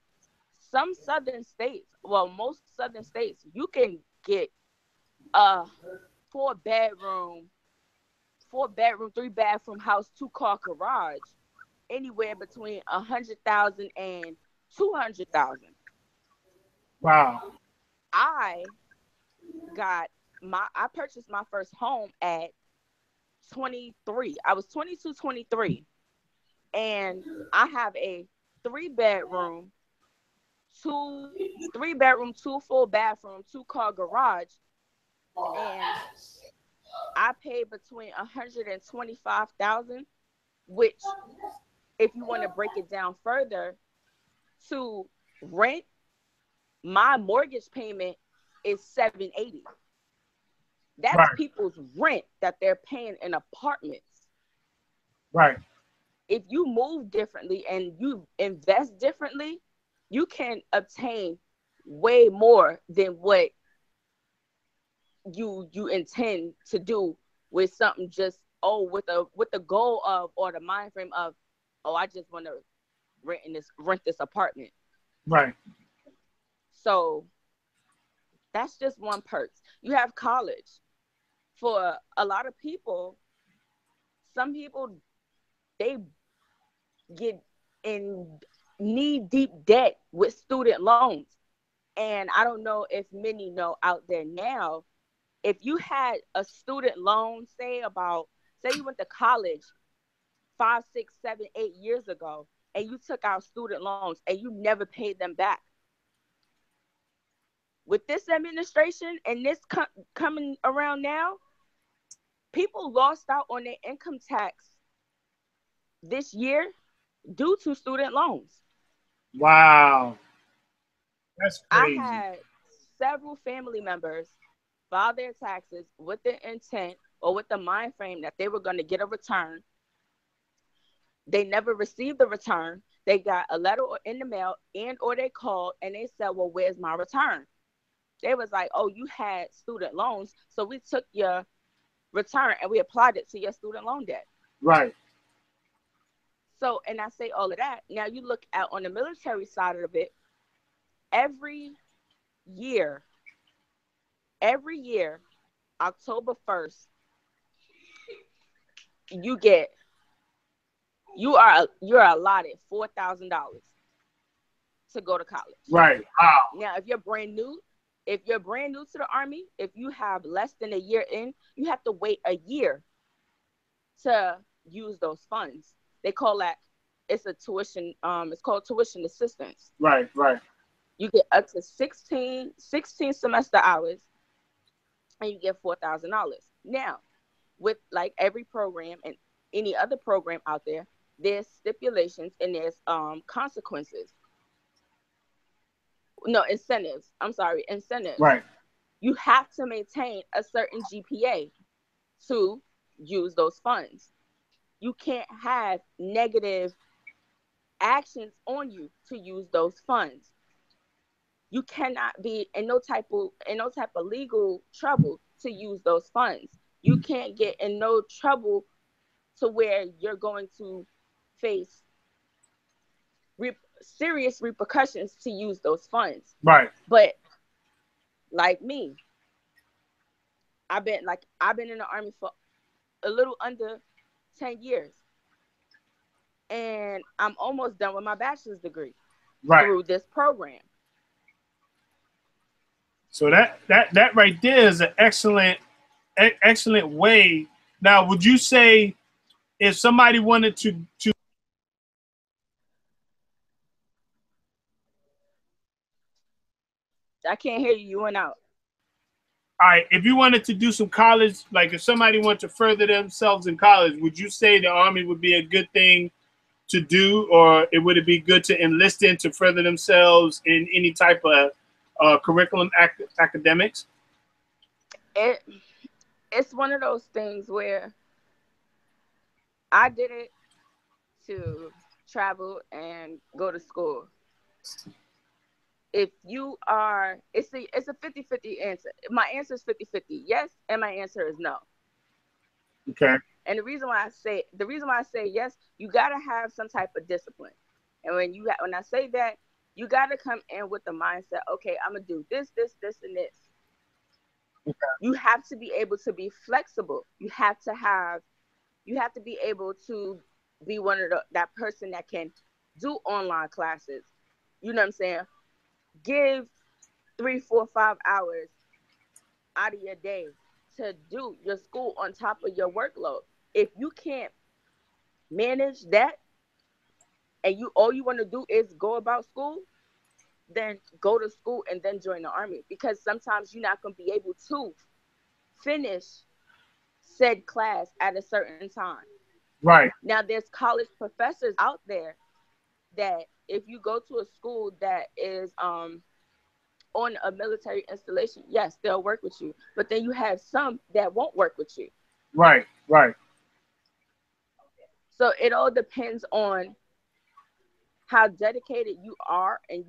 Speaker 5: some southern states, well, most southern states, you can get a four bedroom, 3-bathroom house, 2-car garage, anywhere between 100,000 and 200,000.
Speaker 1: Wow.
Speaker 5: I purchased my first home at 23. I was 22, 23. And I have a 3-bedroom, 2 full bathroom, 2-car garage. And I paid between 125,000, which, if you want to break it down further, to rent, my mortgage payment is $780. That's
Speaker 1: right.
Speaker 5: people's rent that they're paying in apartments.
Speaker 1: Right.
Speaker 5: If you move differently and you invest differently, you can obtain way more than what you intend to do with something just with the goal of, or the mind frame of, I just want to rent this apartment.
Speaker 1: Right.
Speaker 5: So that's just one perk. You have college. For a lot of people, some people, they get in knee-deep debt with student loans. And I don't know if many know out there now, if you had a student loan, say you went to college 5, 6, 7, 8 years ago, and you took out student loans and you never paid them back. With this administration and this coming around now, people lost out on their income tax this year due to student loans.
Speaker 1: Wow. That's crazy.
Speaker 5: I had several family members file their taxes with the intent or with the mind frame that they were going to get a return. They never received the return. They got a letter in the mail or they called and they said, well, where's my return? They was like, oh, you had student loans, so we took your return and we applied it to your student loan debt.
Speaker 1: Right.
Speaker 5: So, and I say all of that. Now you look at on the military side of it, every year, October 1st, you're allotted $4,000 to go to college.
Speaker 1: Right. Wow.
Speaker 5: Now, if you're brand new to the Army, if you have less than a year in, you have to wait a year to use those funds. They call that, it's a tuition, it's called tuition assistance.
Speaker 1: Right, right.
Speaker 5: You get up to 16 semester hours and you get $4,000. Now, with like every program and any other program out there, there's stipulations and there's consequences. No, incentives. I'm sorry, incentives.
Speaker 1: Right.
Speaker 5: You have to maintain a certain GPA to use those funds. You can't have negative actions on you to use those funds. You cannot be in no type of legal trouble to use those funds. You can't get in no trouble to where you're going to face serious repercussions to use those funds.
Speaker 1: Right.
Speaker 5: But like me, I've been in the Army for a little under 10 years. And I'm almost done with my bachelor's degree through this program.
Speaker 1: So that right there is an excellent way. Now, would you say if somebody wanted to
Speaker 5: I can't hear you. You went out.
Speaker 1: All right, if you wanted to do some college, like if somebody wanted to further themselves in college, would you say the Army would be a good thing to do, or would it be good to enlist in to further themselves in any type of curriculum academics?
Speaker 5: It's one of those things where I did it to travel and go to school. If you are, it's a 50-50 answer. My answer is 50-50, yes, and my answer is no.
Speaker 1: Okay.
Speaker 5: And the reason why I say yes, you gotta have some type of discipline. And when I say that, you gotta come in with the mindset, okay, I'm gonna do this, and this. Okay. You have to be able to be flexible. You have to be able to be that person that can do online classes. You know what I'm saying? Give 3, 4, 5 hours out of your day to do your school on top of your workload. If you can't manage that and all you want to do is go about school, then go to school and then join the Army, because sometimes you're not going to be able to finish said class at a certain time.
Speaker 1: Right.
Speaker 5: Now, there's college professors out there that if you go to a school that is on a military installation, yes, they'll work with you. But then you have some that won't work with you.
Speaker 1: Right.
Speaker 5: So it all depends on how dedicated you are in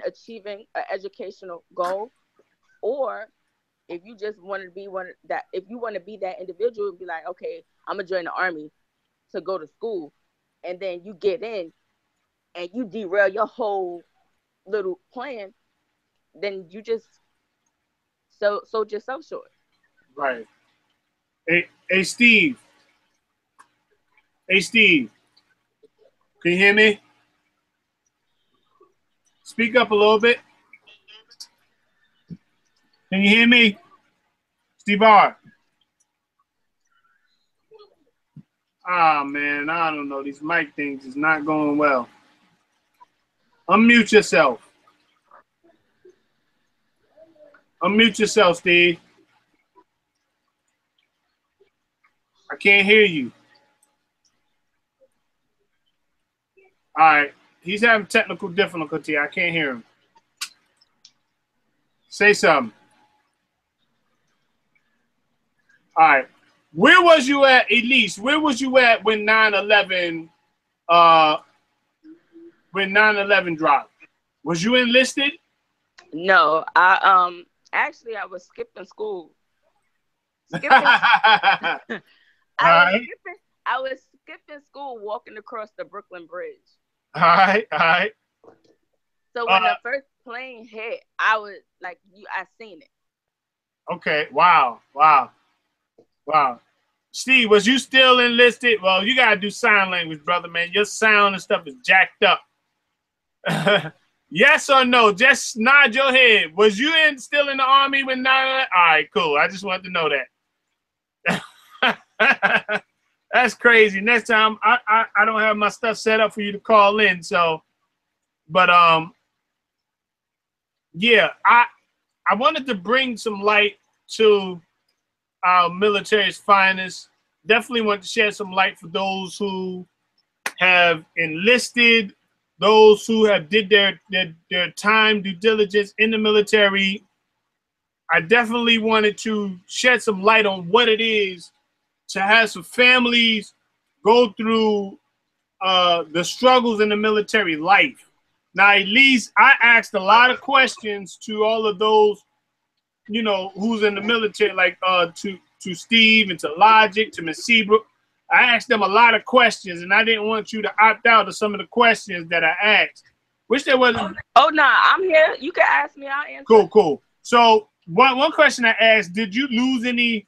Speaker 5: achieving an educational goal, or if you just want to be if you want to be that individual and be like, okay, I'm gonna join the Army to go to school, and then you get in and you derail your whole little plan, then you just sold yourself short.
Speaker 1: Right. Hey, Steve. Can you hear me? Speak up a little bit. Can you hear me? Steve R. Ah, man, I don't know. These mic things is not going well. Unmute yourself. Unmute yourself, Steve. I can't hear you. All right. He's having technical difficulty. I can't hear him. Say something. All right. Where was you at, Elise? Where was you at when 9/11 dropped? Was you enlisted?
Speaker 5: No, I was skipping school. I was skipping school, walking across the Brooklyn Bridge.
Speaker 1: All right.
Speaker 5: So when the first plane hit, I was like, I seen it.
Speaker 1: Okay. Wow. Steve, was you still enlisted? Well, you gotta do sign language, brother, man. Your sound and stuff is jacked up. Yes or no? Just nod your head. Was you still in the Army when 9/11? All right, cool. I just wanted to know that. That's crazy. Next time I don't have my stuff set up for you to call in. So, but yeah, I wanted to bring some light to our military's finest. Definitely want to shed some light for those who have enlisted, those who have did their time due diligence in the military. I definitely wanted to shed some light on what it is to have some families go through the struggles in the military life. Now, at least I asked a lot of questions to all of those, who's in the military, like to Steve and to Logic, to Miss Seabrook. I asked them a lot of questions, and I didn't want you to opt out of some of the questions that I asked. Which there wasn't.
Speaker 5: Oh no, I'm here. You can ask me. I'll answer.
Speaker 1: Cool. So one question I asked: did you lose any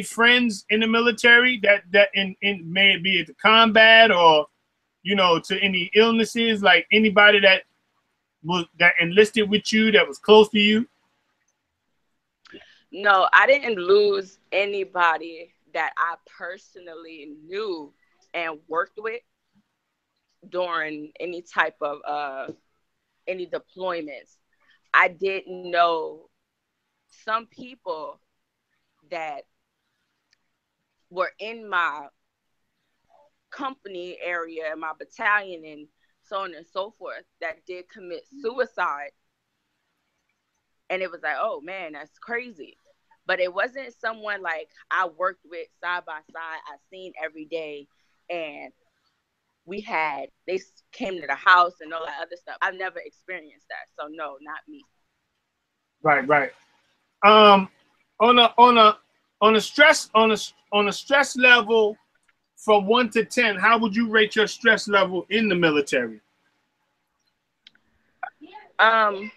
Speaker 1: friends in the military that in may it be at the combat or to any illnesses, like anybody that enlisted with you that was close to you?
Speaker 5: No, I didn't lose anybody that I personally knew and worked with during any type of any deployments. I didn't know some people that were in my company area, my battalion, and so on and so forth, that did commit suicide. And it was like, oh man, that's crazy. But it wasn't someone like I worked with side by side, I seen every day, and they came to the house and all that other stuff. I've never experienced that. So no, not me.
Speaker 1: Right. On a stress level from 1 to 10, how would you rate your stress level in the military?
Speaker 5: I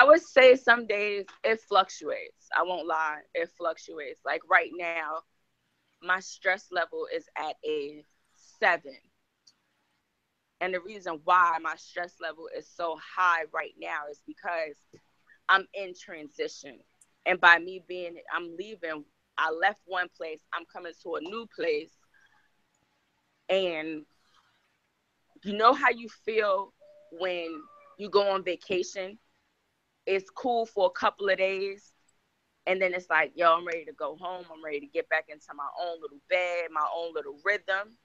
Speaker 5: would say some days it fluctuates. I won't lie, it fluctuates. Like right now, my stress level is at a 7. And the reason why my stress level is so high right now is because I'm in transition. And by me I'm leaving, I left one place, I'm coming to a new place. And you know how you feel when you go on vacation? It's cool for a couple of days. And then it's like, yo, I'm ready to go home. I'm ready to get back into my own little bed, my own little rhythm.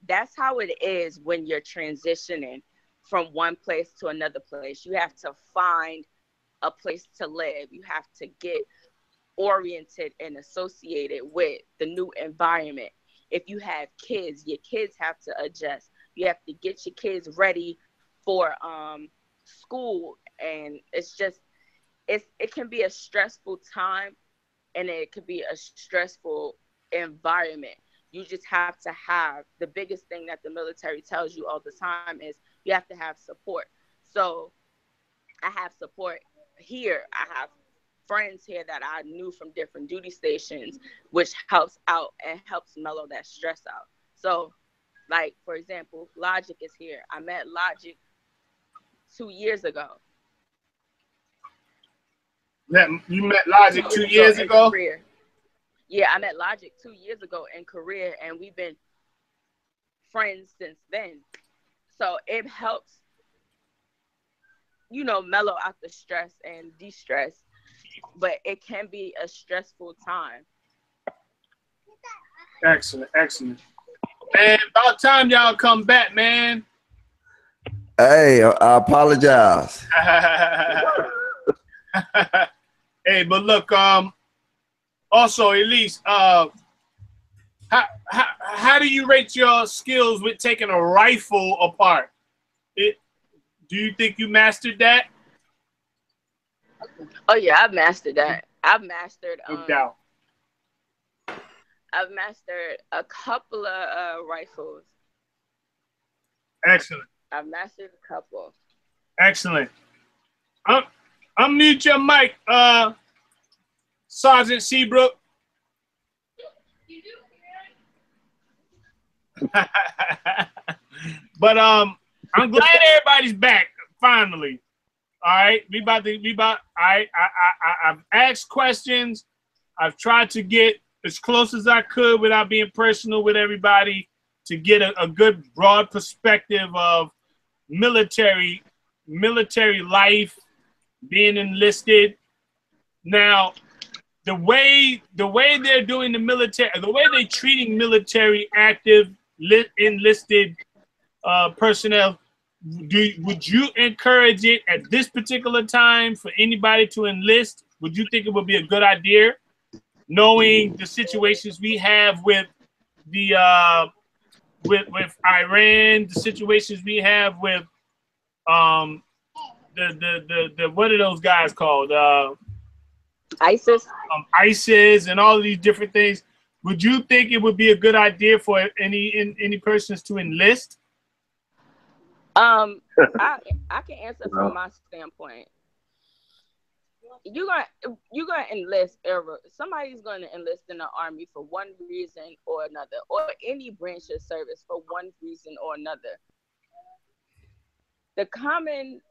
Speaker 5: That's how it is when you're transitioning from one place to another place. You have to find a place to live. You have to get oriented and associated with the new environment. If you have kids, your kids have to adjust. You have to get your kids ready for school. And it's just, it can be a stressful time, and it could be a stressful environment. You just have to have, the biggest thing that the military tells you all the time is you have to have support. So I have support here. I have friends here that I knew from different duty stations, which helps out and helps mellow that stress out. So like, for example, Logic is here. I met Logic 2 years ago.
Speaker 1: You met Logic 2 years ago?
Speaker 5: Yeah, I met Logic 2 years ago in Korea, and we've been friends since then. So it helps, mellow out the stress and de-stress, but it can be a stressful time.
Speaker 1: Excellent. Man, about time y'all come back, man.
Speaker 3: Hey, I apologize.
Speaker 1: Hey, but look, also, Elise, how do you rate your skills with taking a rifle apart? Do you think you mastered that?
Speaker 5: Oh yeah, I've mastered that. I've mastered
Speaker 1: No doubt.
Speaker 5: I've mastered a couple of rifles.
Speaker 1: Excellent.
Speaker 5: I've mastered a couple.
Speaker 1: Excellent. Unmute your mic, Sergeant Seabrook. But I'm glad everybody's back finally. All right, I've asked questions. I've tried to get as close as I could without being personal with everybody to get a good broad perspective of military life, being enlisted. Now, the way they're doing the military, the way they're treating military active enlisted personnel, would you encourage it at this particular time for anybody to enlist? Would you think it would be a good idea, knowing the situations we have with the with Iran, the situations we have with the what are those guys called?
Speaker 5: ISIS.
Speaker 1: ISIS and all of these different things. Would you think it would be a good idea for any persons to enlist?
Speaker 5: I can answer from my standpoint. You're gonna enlist. Somebody's gonna enlist in the Army for one reason or another, or any branch of service for one reason or another. The common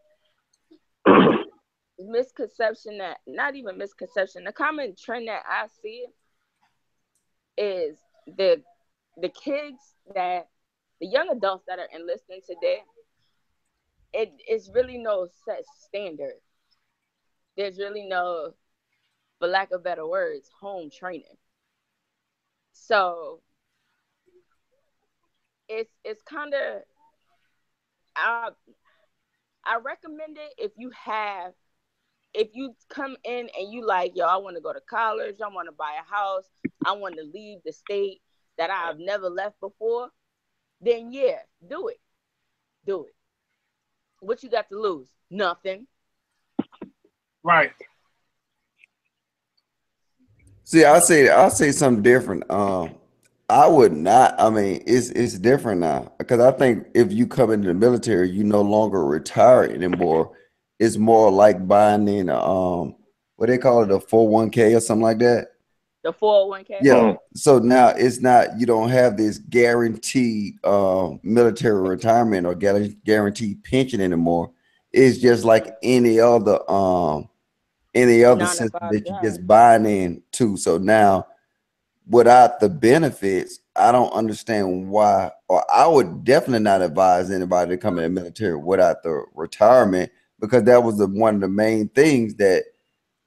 Speaker 5: misconception, that not even misconception, the common trend that I see is the kids, that the young adults that are enlisting today, it's really no set standard. There's really no, for lack of better words, home training. So it's kind of, I I recommend it if you come in and you like, yo, I want to go to college, I want to buy a house, I want to leave the state that I've never left before, then yeah, do it. Do it. What you got to lose? Nothing.
Speaker 1: Right.
Speaker 3: See, I say something different. I would not. I mean, it's different now because I think if you come into the military, you no longer retire anymore. It's more like buying in what they call it, a 401k or something like that.
Speaker 5: The 401k.
Speaker 3: Yeah. So now it's not, you don't have this guaranteed military retirement or guaranteed pension anymore. It's just like any other
Speaker 5: Nine to
Speaker 3: system
Speaker 5: five
Speaker 3: that you
Speaker 5: job.
Speaker 3: just buying into. So now without the benefits, I don't understand why, or I would definitely not advise anybody to come in the military without the retirement, because that was one of the main things that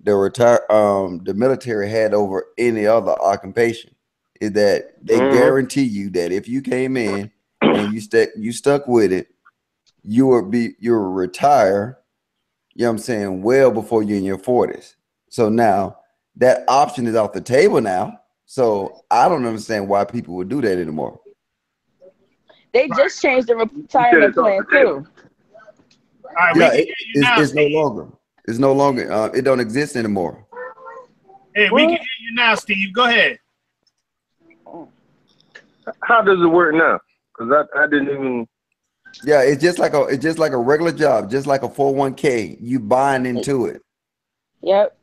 Speaker 3: the military had over any other occupation, is that they guarantee you that if you came in and you stuck with it, you will retire, you know what I'm saying, well before you're in your 40s. So now that option is off the table now. So I don't understand why people would do that anymore.
Speaker 5: They just changed the
Speaker 4: You said
Speaker 5: retirement
Speaker 4: it's off
Speaker 5: plan
Speaker 4: the table.
Speaker 5: too.
Speaker 1: All right, we
Speaker 3: Yeah,
Speaker 1: can hear you now,
Speaker 3: it's no
Speaker 1: Steve.
Speaker 3: longer. It's no longer. It don't exist anymore.
Speaker 1: Hey, we can hear you now, Steve. Go ahead.
Speaker 4: How does it work now? Because I didn't even.
Speaker 3: Yeah, it's just like a regular job, just like a 401k. You buying into it.
Speaker 5: Yep.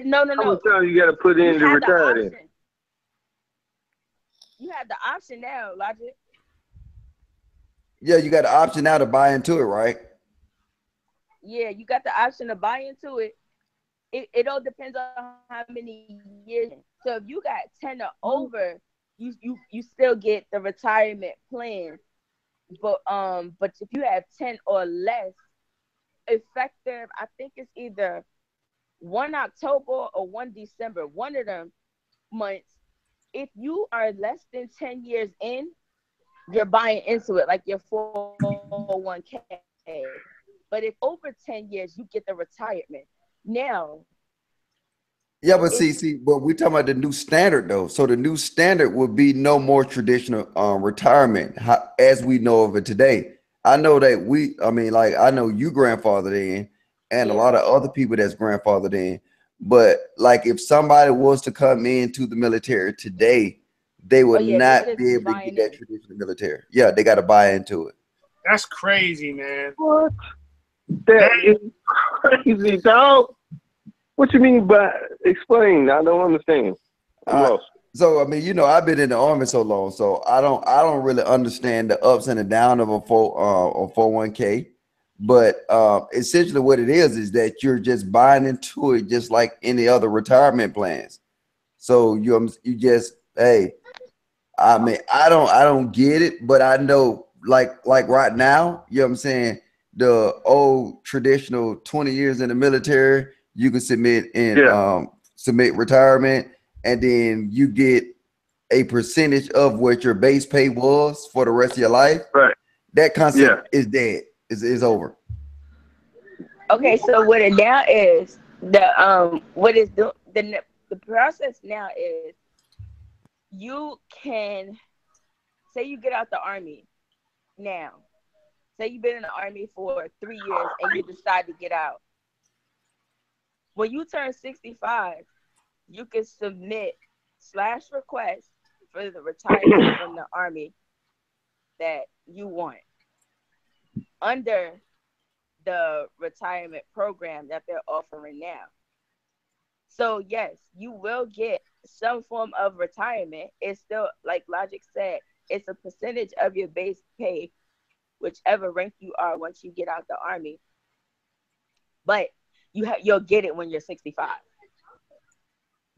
Speaker 5: No, no,
Speaker 4: How
Speaker 5: no.
Speaker 4: much time you got to put
Speaker 5: You
Speaker 4: in to
Speaker 5: had the
Speaker 4: retire then?
Speaker 5: option. You had the option now, Logic.
Speaker 3: Yeah, you got the option now to buy into it, right?
Speaker 5: Yeah, you got the option to buy into it. It all depends on how many years. So if you got 10 or over, you still get the retirement plan. But if you have 10 or less, effective, I think it's either 1 October or 1 December, one of them months. If you are less than 10 years in, you're buying into it like your 401k. But if over 10 years, you get the retirement. Now,
Speaker 3: Yeah, but but we're talking about the new standard though. So the new standard would be no more traditional retirement as we know of it today. I know that I mean, like I know you grandfathered in, and a
Speaker 5: yeah.
Speaker 3: lot of other people that's grandfathered in. But like if somebody was to come into the military today, they
Speaker 5: Oh
Speaker 3: would
Speaker 5: yeah, they
Speaker 3: not
Speaker 5: just
Speaker 3: be
Speaker 5: be
Speaker 3: able to get
Speaker 5: buying
Speaker 3: that
Speaker 5: in.
Speaker 3: traditional military. Yeah, they got to buy into it.
Speaker 1: That's crazy, man.
Speaker 4: What? That is crazy, dog. What you mean by explain? I don't understand. I'm lost.
Speaker 3: So I mean, I've been in the army so long, so I don't really understand the ups and the downs of a 401k. But essentially, what it is that you're just buying into it, just like any other retirement plans. So you just, hey, I mean, I don't get it, but I know, like right now, you know what I'm saying, the old traditional 20 years in the military, you can submit retirement, and then you get a percentage of what your base pay was for the rest of your life.
Speaker 4: Right.
Speaker 3: That concept is dead. Is over.
Speaker 5: Okay, so what it now is the process now is you can say you get out the army now. Say you've been in the army for 3 years and you decide to get out. When you turn 65, you can submit / request for the retirement from the army that you want under the retirement program that they're offering now. So yes, you will get some form of retirement. It's still, like Logic said, it's a percentage of your base pay, whichever rank you are once you get out the army. But you'll get it when you're 65,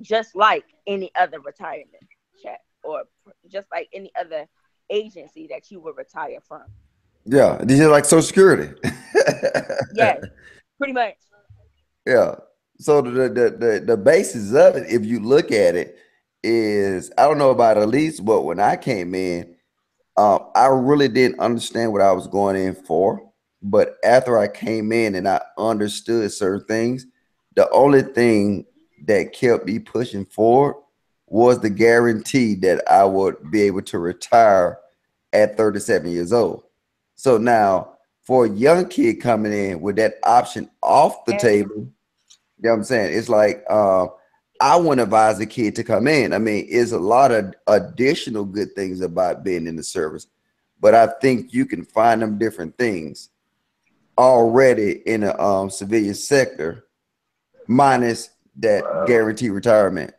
Speaker 5: just like any other retirement check or just like any other agency that you would retire from.
Speaker 3: Yeah, these are like Social Security.
Speaker 5: Yes, pretty much.
Speaker 3: Yeah. So the basis of it, if you look at it, is I don't know about Elise, but when I came in, I really didn't understand what I was going in for. But after I came in and I understood certain things, the only thing that kept me pushing forward was the guarantee that I would be able to retire at 37 years old. So now, for a young kid coming in with that option off the
Speaker 5: And
Speaker 3: table, you know what I'm saying? It's like I wouldn't advise a kid to come in. I mean, it's a lot of additional good things about being in the service, but I think you can find them different things already in the civilian sector, minus that guaranteed retirement.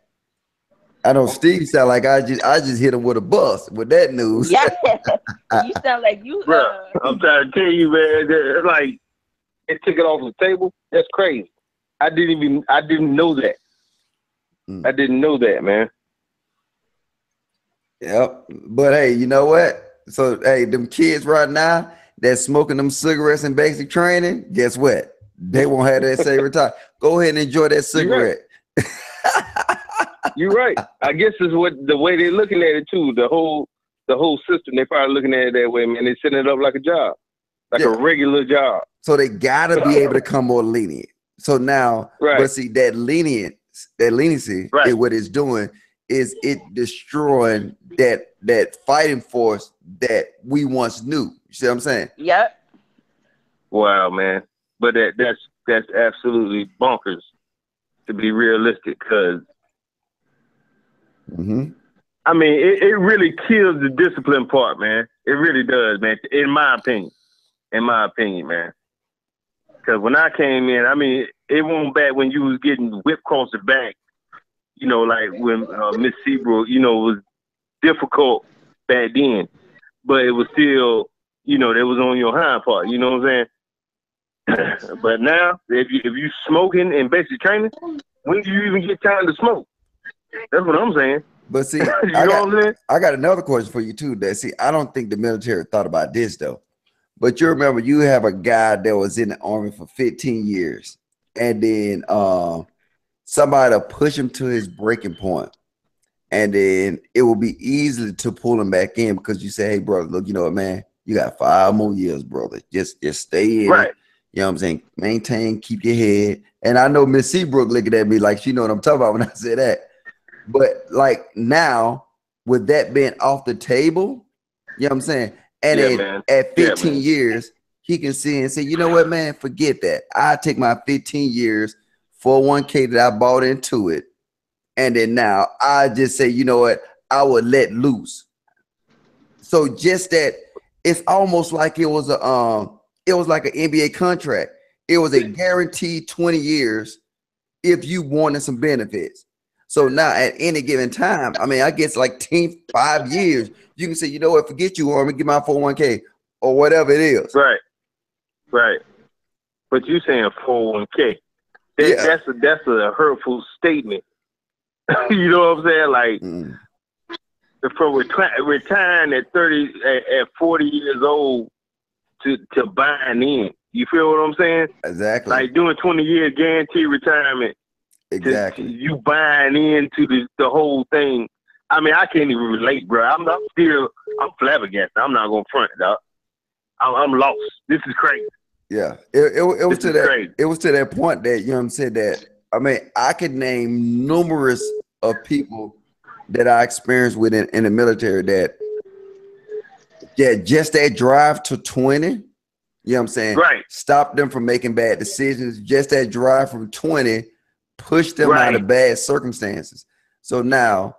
Speaker 3: I know Steve sound like I just hit him with a bus with that news.
Speaker 5: yeah, you sound like you.
Speaker 4: Bro, I'm trying to tell you, man. Like, it took it off the table. That's crazy. I didn't know that. I didn't know that, man.
Speaker 3: Yep. But hey, you know what? So hey, them kids right now that's smoking them cigarettes in basic training, guess what? They won't have that same retire. Go ahead and enjoy that cigarette.
Speaker 4: You're right. I guess it's what the way they're looking at it too. The whole system, they probably looking at it that way, man. They're setting it up like a job, like a regular job.
Speaker 3: So they gotta be able to come more lenient. So now, but see that leniency, is what it's doing is it destroying that fighting force that we once knew. You see what I'm saying?
Speaker 5: Yep.
Speaker 4: Wow, man. But that's absolutely bonkers to be realistic, because I mean it really kills the discipline part, man. It really does, man. In my opinion, man. Because when I came in, I mean, it wasn't back when you was getting whipped across the back, you know, like when Miss Seabrook, you know, it was difficult back then, but it was still, you know, that was on your hind part, you know what I'm saying? But now, if you smoking and basic training, when do you even get time to smoke? That's what I'm saying.
Speaker 3: But see,
Speaker 4: I
Speaker 3: got another question for you too. That see, I don't think the military thought about this though. But you remember, you have a guy that was in the Army for 15 years, and then somebody will push him to his breaking point, and then it will be easy to pull him back in because you say, "Hey, brother, look, you know what, man, you got 5 more years, brother. Just stay in,
Speaker 4: right?
Speaker 3: You know what I'm saying? Maintain, keep your head." And I know Miss Seabrook looking at me like she know what I'm talking about when I say that. But like now, with that being off the table, you know what I'm saying? And at 15 years, he can see and say, you know what, man, forget that. I take my 15 years 401k that I bought into it. And then now I just say, you know what, I would let loose. So just that, it's almost like it was like an NBA contract. It was a guaranteed 20 years if you wanted some benefits. So now at any given time, I mean, I guess like 5 years, you can say, you know what, forget you, Army, get my 401k or whatever it is.
Speaker 4: Right. But you saying 401k. That's a hurtful statement. You know what I'm saying? Like, from retiring at 40 years old to buying in. You feel what I'm saying?
Speaker 3: Exactly.
Speaker 4: Like doing 20 years guaranteed retirement.
Speaker 3: Exactly.
Speaker 4: You buying into the whole thing. I mean, I can't even relate, bro. I'm flabbergasted. I'm not gonna front, dog. I'm lost. This is crazy.
Speaker 3: Yeah, it was to that. Crazy. It was to that point that, you know what I'm saying, that I mean, I could name numerous of people that I experienced with in the military that just that drive to 20. You know what I'm saying?
Speaker 4: Right.
Speaker 3: Stop them from making bad decisions. Just that drive from 20 push them out of bad circumstances. So now,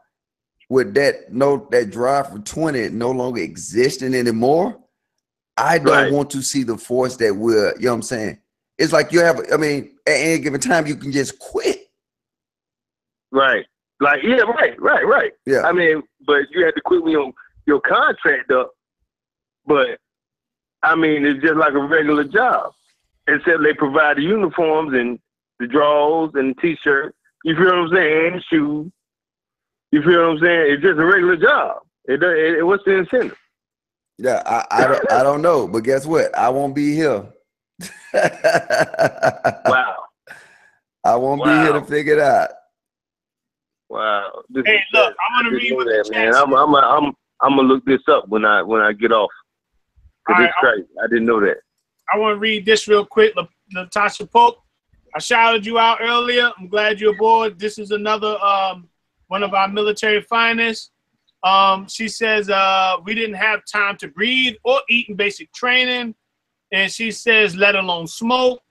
Speaker 3: with that drive for 20 no longer existing anymore, I don't want to see the force that will, you know what I'm saying? It's like you have, I mean, at any given time, you can just quit.
Speaker 4: Right. Like, yeah, right.
Speaker 3: Yeah.
Speaker 4: I mean, but you had to quit when your contract up. But, I mean, it's just like a regular job. Except they provide the uniforms and the drawers and the T-shirt. You feel what I'm saying? And shoes. You feel what I'm saying? It's just a regular job. What's the incentive?
Speaker 3: Yeah, I don't know, but guess what? I won't be here.
Speaker 4: Wow.
Speaker 3: I won't be here to
Speaker 4: Wow.
Speaker 3: figure it out.
Speaker 4: Wow. This
Speaker 1: Hey,
Speaker 4: is
Speaker 1: look,
Speaker 4: good.
Speaker 1: I'm gonna
Speaker 4: I didn't
Speaker 1: read
Speaker 4: know
Speaker 1: what
Speaker 4: that,
Speaker 1: the
Speaker 4: man.
Speaker 1: chat
Speaker 4: I'm gonna look this up when I get off.
Speaker 1: All
Speaker 4: Cause
Speaker 1: right,
Speaker 4: it's crazy. I didn't know that.
Speaker 1: I want to read this real quick. Latasha Pope, I shouted you out earlier. I'm glad you're aboard. This is another one of our military finest. She says we didn't have time to breathe or eat in basic training, and she says let alone smoke.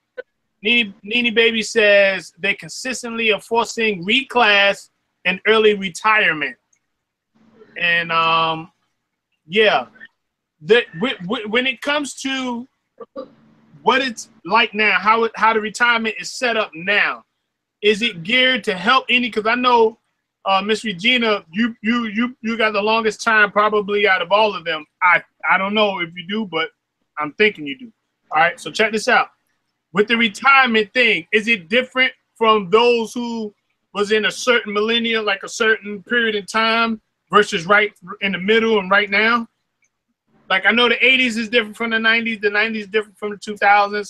Speaker 1: Nene Baby says they consistently are forcing reclass and early retirement, and yeah, when it comes to what it's like now, how the retirement is set up now, is it geared to help any? Because I know Miss Regina, you got the longest time probably out of all of them. I don't know if you do, but I'm thinking you do. All right, so check this out. With the retirement thing, is it different from those who was in a certain millennium, like a certain period in time, versus right in the middle and right now? Like I know the 80s is different from the 90s is different from the 2000s.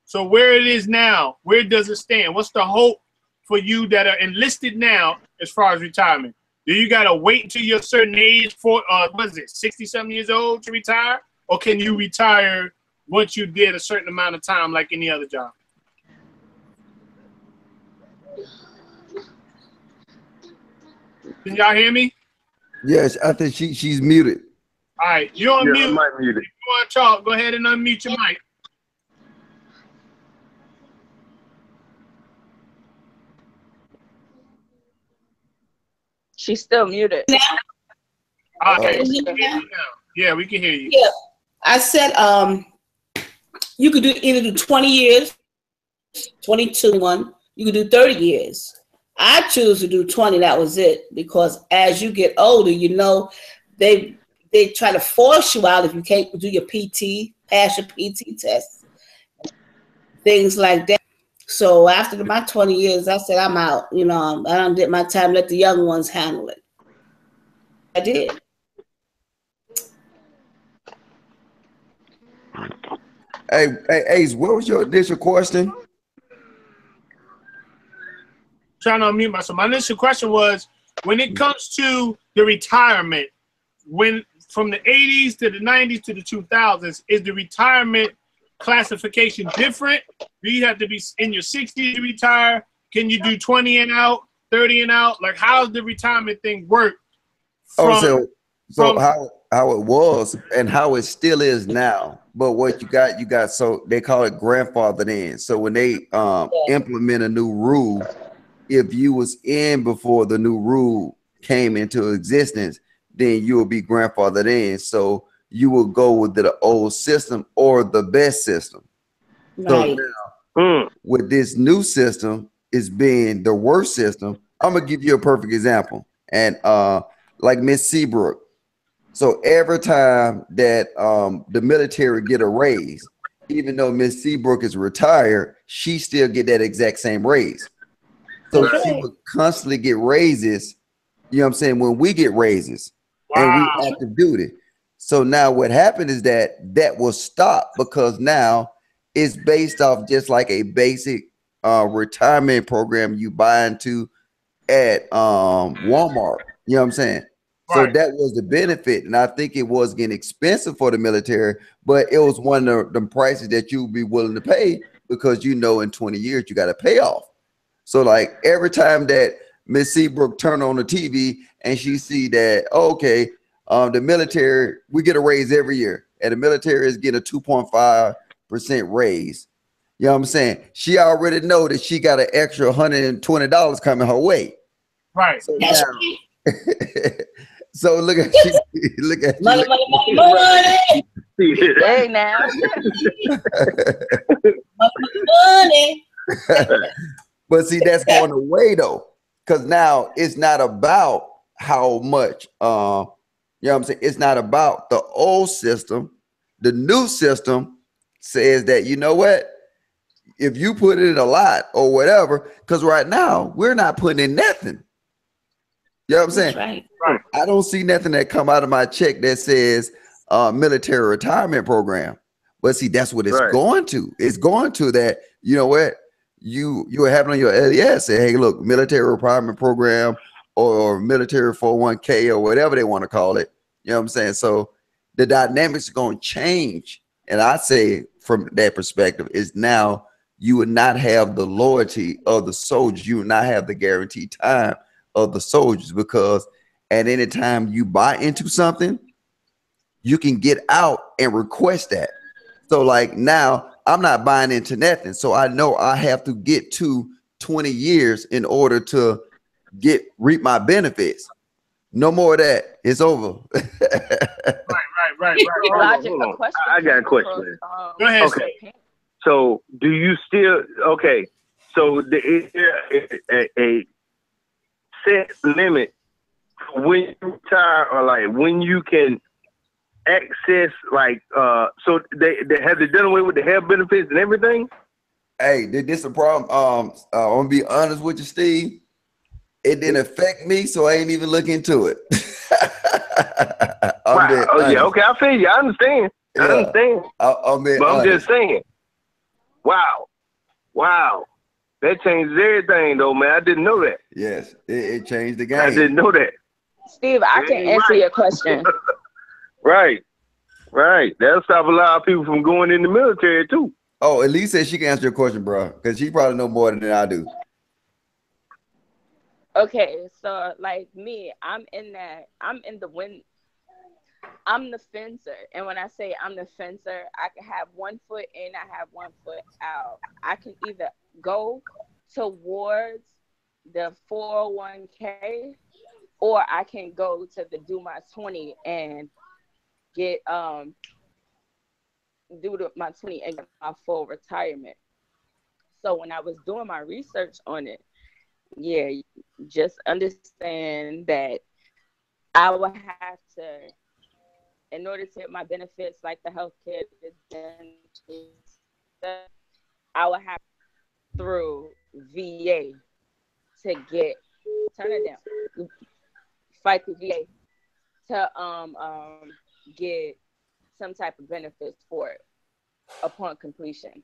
Speaker 1: So where it is now, where does it stand? What's the hope for you that are enlisted now as far as retirement? Do you gotta wait until you're a certain age for 60-something years old to retire? Or can you retire once you did a certain amount of time like any other job? Can y'all hear me?
Speaker 3: Yes, I think she's muted.
Speaker 1: All right, you're on
Speaker 4: Yeah,
Speaker 1: mute.
Speaker 4: I might mute it.
Speaker 1: If you want to talk, go ahead and unmute your mic.
Speaker 5: She's still muted.
Speaker 1: Okay.
Speaker 2: Can you hear me now?
Speaker 1: Yeah, we can hear you.
Speaker 2: Yeah. I said you could do either do 20 years, 22 one, you could do 30 years. I choose to do 20, that was it, because as you get older, you know, they try to force you out if you can't do your PT, pass your PT test, things like that. So after my 20 years, I said, I'm out. You know, I done did my time, let the young ones handle it. I did.
Speaker 3: Hey, Ace, what was your initial question?
Speaker 1: Trying to unmute myself. My initial question was, when it comes to the retirement, when from the 80s to the 90s to the 2000s, is the retirement classification different? Do you have to be in your 60s to retire? Can you do 20 and out, 30 and out? Like, how does the retirement thing work?
Speaker 3: So how it was and how it still is now. But what you got, so they call it grandfathered in. So when they implement a new rule, if you was in before the new rule came into existence, then you will be grandfathered in. So you will go with the old system or the best system.
Speaker 2: Right.
Speaker 3: So now, with this new system is being the worst system. I'm gonna give you a perfect example. And like Miss Seabrook. So every time that the military get a raise, even though Miss Seabrook is retired, she still get that exact same raise. So she would constantly get raises, you know what I'm saying, when we get raises and we active duty. So now what happened is that will stop because now it's based off just like a basic retirement program you buy into at Walmart. You know what I'm saying? So that was the benefit. And I think it was getting expensive for the military, but it was one of the prices that you would be willing to pay because you know in 20 years you got to pay off. So like every time that Miss Seabrook turned on the TV and she see that, okay, the military, we get a raise every year and the military is getting a 2.5% raise. You know what I'm saying? She already know that she got an extra $120 coming her way.
Speaker 1: Right.
Speaker 3: So now, so look at you. Look at
Speaker 2: money,
Speaker 3: you.
Speaker 2: money.
Speaker 5: Hey now.
Speaker 2: Money.
Speaker 3: But see, that's going away though, because now it's not about how much. You know what I'm saying? It's not about the old system. The new system says that, you know what? If you put in a lot or whatever, because right now we're not putting in nothing. You know what I'm saying?
Speaker 2: Right.
Speaker 3: I don't see nothing that come out of my check that says military retirement program. But see, that's what it's
Speaker 4: Right.
Speaker 3: going to. It's going to that, you know what? You are having on your LES say, hey, look, military retirement program or military 401k or whatever they want to call it. You know what I'm saying? So the dynamics are going to change. And I say from that perspective is now you would not have the loyalty of the soldiers. You would not have the guaranteed time of the soldiers, because at any time you buy into something, you can get out and request that. So like now I'm not buying into nothing. So I know I have to get to 20 years in order to reap my benefits. No more of that. It's over.
Speaker 1: Right.
Speaker 5: Logic,
Speaker 4: Hold
Speaker 5: a
Speaker 4: on.
Speaker 5: question.
Speaker 4: I got a
Speaker 5: for,
Speaker 4: question.
Speaker 1: Go ahead.
Speaker 4: Okay. So do you still, okay, so is there a set limit for when you retire, or like when you can access, like, so they have they done away with the health benefits and everything?
Speaker 3: Hey, this is a problem. I'm gonna be honest with you, Steve. It didn't affect me, so I ain't even look into it.
Speaker 4: Right. Oh yeah, okay, I feel you. I understand.
Speaker 3: Yeah.
Speaker 4: I understand. I'm just saying. Wow. That changes everything though, man. I didn't know that.
Speaker 3: Yes, it changed the game.
Speaker 4: I didn't know that.
Speaker 5: Steve, I can answer your question.
Speaker 4: Right. That'll stop a lot of people from going in the military too.
Speaker 3: Oh, Elise said she can answer your question, bro, because she probably know more than I do.
Speaker 5: Okay, so like me, I'm the fencer. And when I say I'm the fencer, I can have 1 foot in, I have 1 foot out. I can either go towards the 401k, or I can go to the do my 20 and get my 20 and get my full retirement. So when I was doing my research on it, yeah, just understand that I would have to, in order to get my benefits like the healthcare, I would have through VA to get, turn it down, fight the VA to get some type of benefits for it upon completion.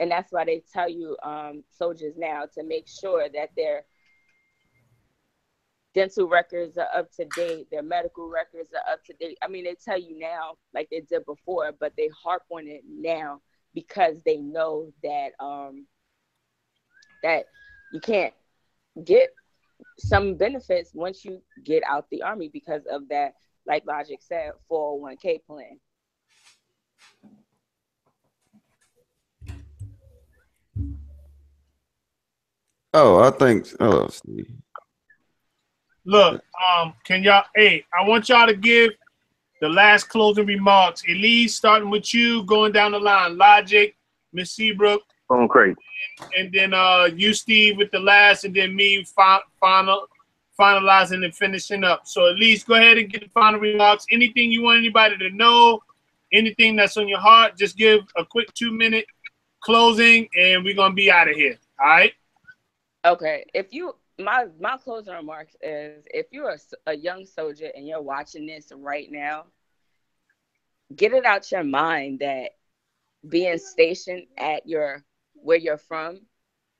Speaker 5: And that's why they tell you, soldiers now, to make sure that their dental records are up to date, their medical records are up to date. I mean, they tell you now like they did before, but they harp on it now because they know that that you can't get some benefits once you get out the Army because of that, like Logic said, 401k plan.
Speaker 3: Oh, I think. Oh, Steve.
Speaker 1: Look, can y'all? Hey, I want y'all to give the last closing remarks. Elise, starting with you, going down the line. Logic, Miss Seabrook,
Speaker 4: Going crazy.
Speaker 1: and then you, Steve, with the last, and then me finalizing and finishing up. So Elise, go ahead and get the final remarks. Anything you want anybody to know, anything that's on your heart, just give a quick 2-minute closing, and we're gonna be out of here. All right.
Speaker 5: Okay, if you, my closing remarks is, if you're a young soldier and you're watching this right now, get it out your mind that being stationed at where you're from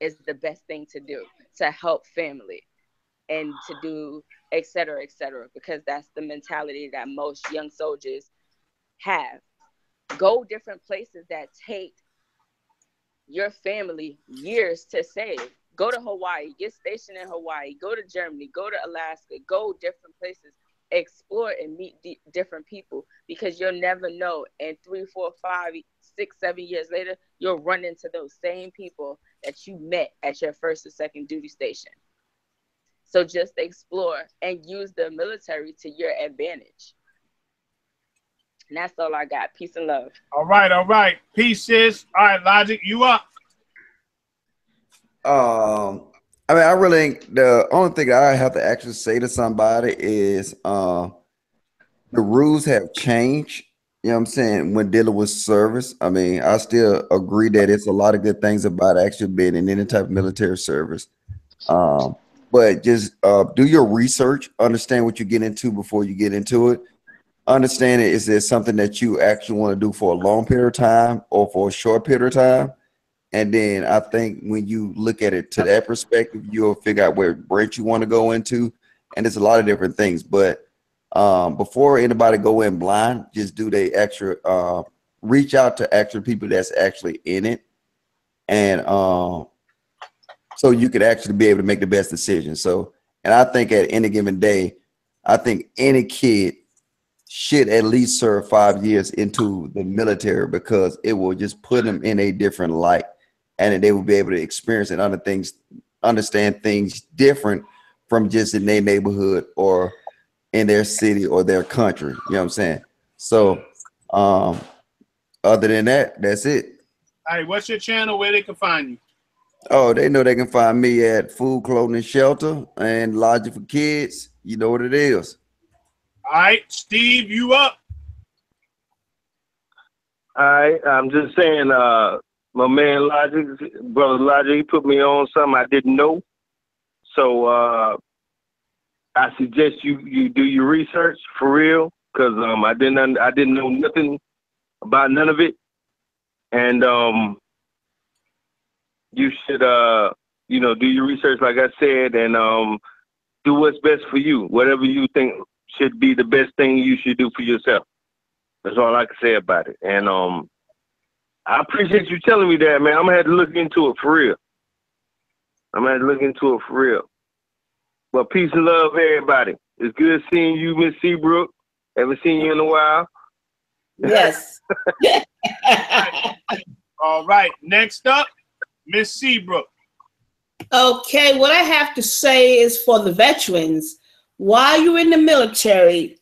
Speaker 5: is the best thing to do to help family and to do et cetera, because that's the mentality that most young soldiers have. Go different places that take your family years to save. Go to Hawaii, get stationed in Hawaii, go to Germany, go to Alaska, go different places, explore and meet different people, because you'll never know. And 3, 4, 5, 6, 7 years later, you'll run into those same people that you met at your first or second duty station. So just explore and use the military to your advantage. And that's all I got. Peace and love.
Speaker 1: All right. Peace, sis. All right, Logic, you up.
Speaker 3: I mean, I really, the only thing I have to actually say to somebody is the rules have changed. You know what I'm saying? When dealing with service, I mean, I still agree that it's a lot of good things about actually being in any type of military service. But just do your research, understand what you get into before you get into it. understanding is there something that you actually want to do for a long period of time or for a short period of time. And then I think when you look at it to that perspective, you'll figure out where branch you want to go into. And there's a lot of different things. But before anybody go in blind, just do the extra, reach out to actual people that's actually in it. And so you could actually be able to make the best decision. So, and I think at any given day, I think any kid should at least serve 5 years into the military, because it will just put them in a different light, and they will be able to experience and understand things different from just in their neighborhood or in their city or their country. You know what I'm saying? So other than that, that's it.
Speaker 1: All right, what's your channel, where they can find you?
Speaker 3: Oh, they know they can find me at Food, Clothing, and Shelter and Logic for Kids. You know what it is.
Speaker 1: All right, Steve, you up?
Speaker 4: All right, I'm just saying, my man Logic, brother Logic, he put me on something I didn't know. So I suggest you do your research for real, because I didn't know nothing about none of it, and you should do your research like I said, and do what's best for you. Whatever you think should be the best thing you should do for yourself. That's all I can say about it. And I appreciate you telling me that, man. I'm gonna have to look into it for real. Well, peace and love, everybody. It's good seeing you, Miss Seabrook. Haven't seen you in a while.
Speaker 2: Yes.
Speaker 1: All right, next up, Miss Seabrook.
Speaker 2: Okay, what I have to say is for the veterans, while you're in the military,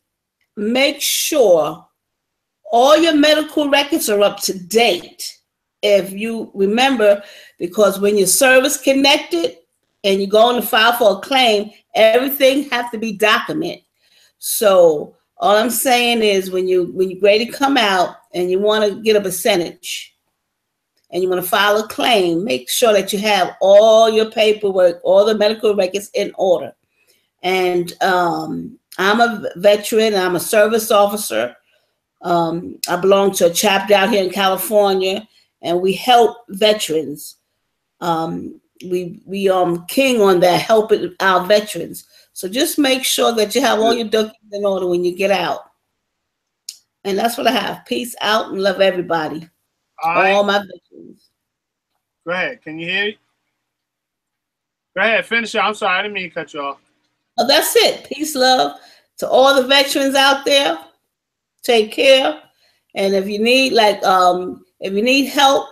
Speaker 2: make sure all your medical records are up to date. If you remember, because when your service connected and you go on to file for a claim, everything has to be documented. So all I'm saying is when you're ready to come out and you want to get a percentage and you want to file a claim, make sure that you have all your paperwork, all the medical records in order. And I'm a veteran, I'm a service officer. I belong to a chapter out here in California, and we help veterans. We king on that, helping our veterans. So just make sure that you have all your documents in order when you get out. And that's what I have. Peace out and love everybody. All my veterans.
Speaker 1: Go ahead. Can you hear me? Go ahead. Finish it. I'm sorry. I didn't mean to cut you off.
Speaker 2: Oh, that's it. Peace, love to all the veterans out there. Take care. And if you need help,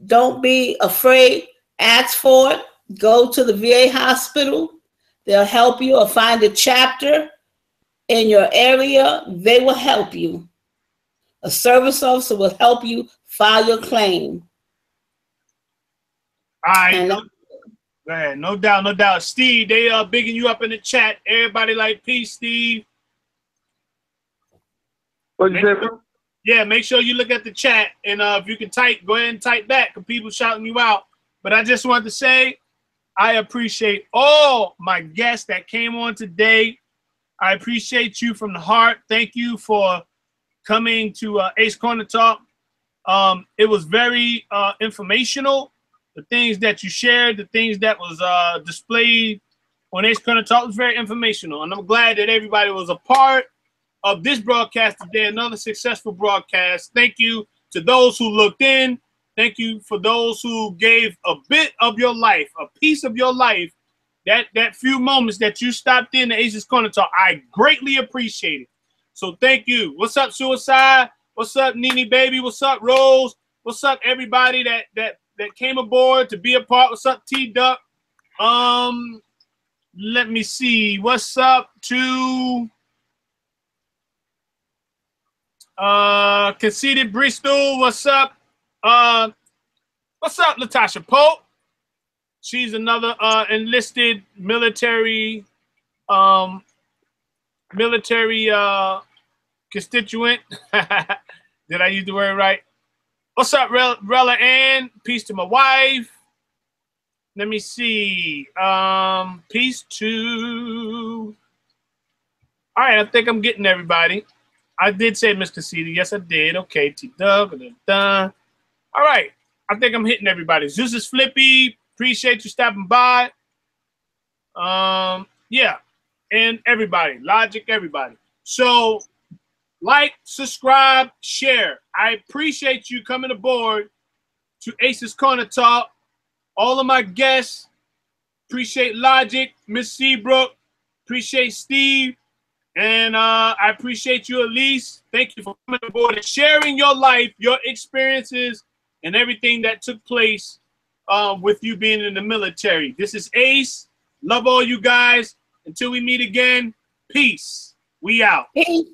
Speaker 2: don't be afraid. Ask for it. Go to the VA hospital. They'll help you, or find a chapter in your area. They will help you. A service officer will help you file your claim.
Speaker 1: All right. Go ahead. No doubt, no doubt. Steve, they are bigging you up in the chat. Everybody like, peace, Steve.
Speaker 4: What you say?
Speaker 1: Yeah, make sure you look at the chat, and if you can type, go ahead and type back, because people shouting you out. But I just wanted to say, I appreciate all my guests that came on today. I appreciate you from the heart. Thank you for coming to Ace Corner Talk. It was very informational. The things that you shared, the things that was displayed on Ace Corner Talk was very informational. And I'm glad that everybody was a part of this broadcast today, another successful broadcast. Thank you to those who looked in. Thank you for those who gave a bit of your life, a piece of your life, that few moments that you stopped in the Ace's Corner Talk. I greatly appreciate it. So thank you. What's up, Suicide? What's up, Nene Baby? What's up, Rose? What's up, everybody that came aboard to be a part? What's up, T-Duck? Let me see. What's up to Conceited Bristol? What's up? What's up, Latasha Pope? She's another enlisted military constituent. Did I use the word right? What's up, Rella Ann? Peace to my wife. Let me see. Peace to. All right, I think I'm getting everybody. I did say Miss Cassidy. Yes, I did. Okay, T-Dub. All right. I think I'm hitting everybody. Zeus is Flippy. Appreciate you stopping by. Yeah. And everybody. Logic, everybody. So, like, subscribe, share. I appreciate you coming aboard to Ace's Corner Talk. All of my guests. Appreciate Logic, Miss Seabrook. Appreciate Steve. And I appreciate you, Elise. Thank you for coming aboard and sharing your life, your experiences, and everything that took place with you being in the military. This is Ace. Love all you guys. Until we meet again, peace. We out.
Speaker 2: Peace.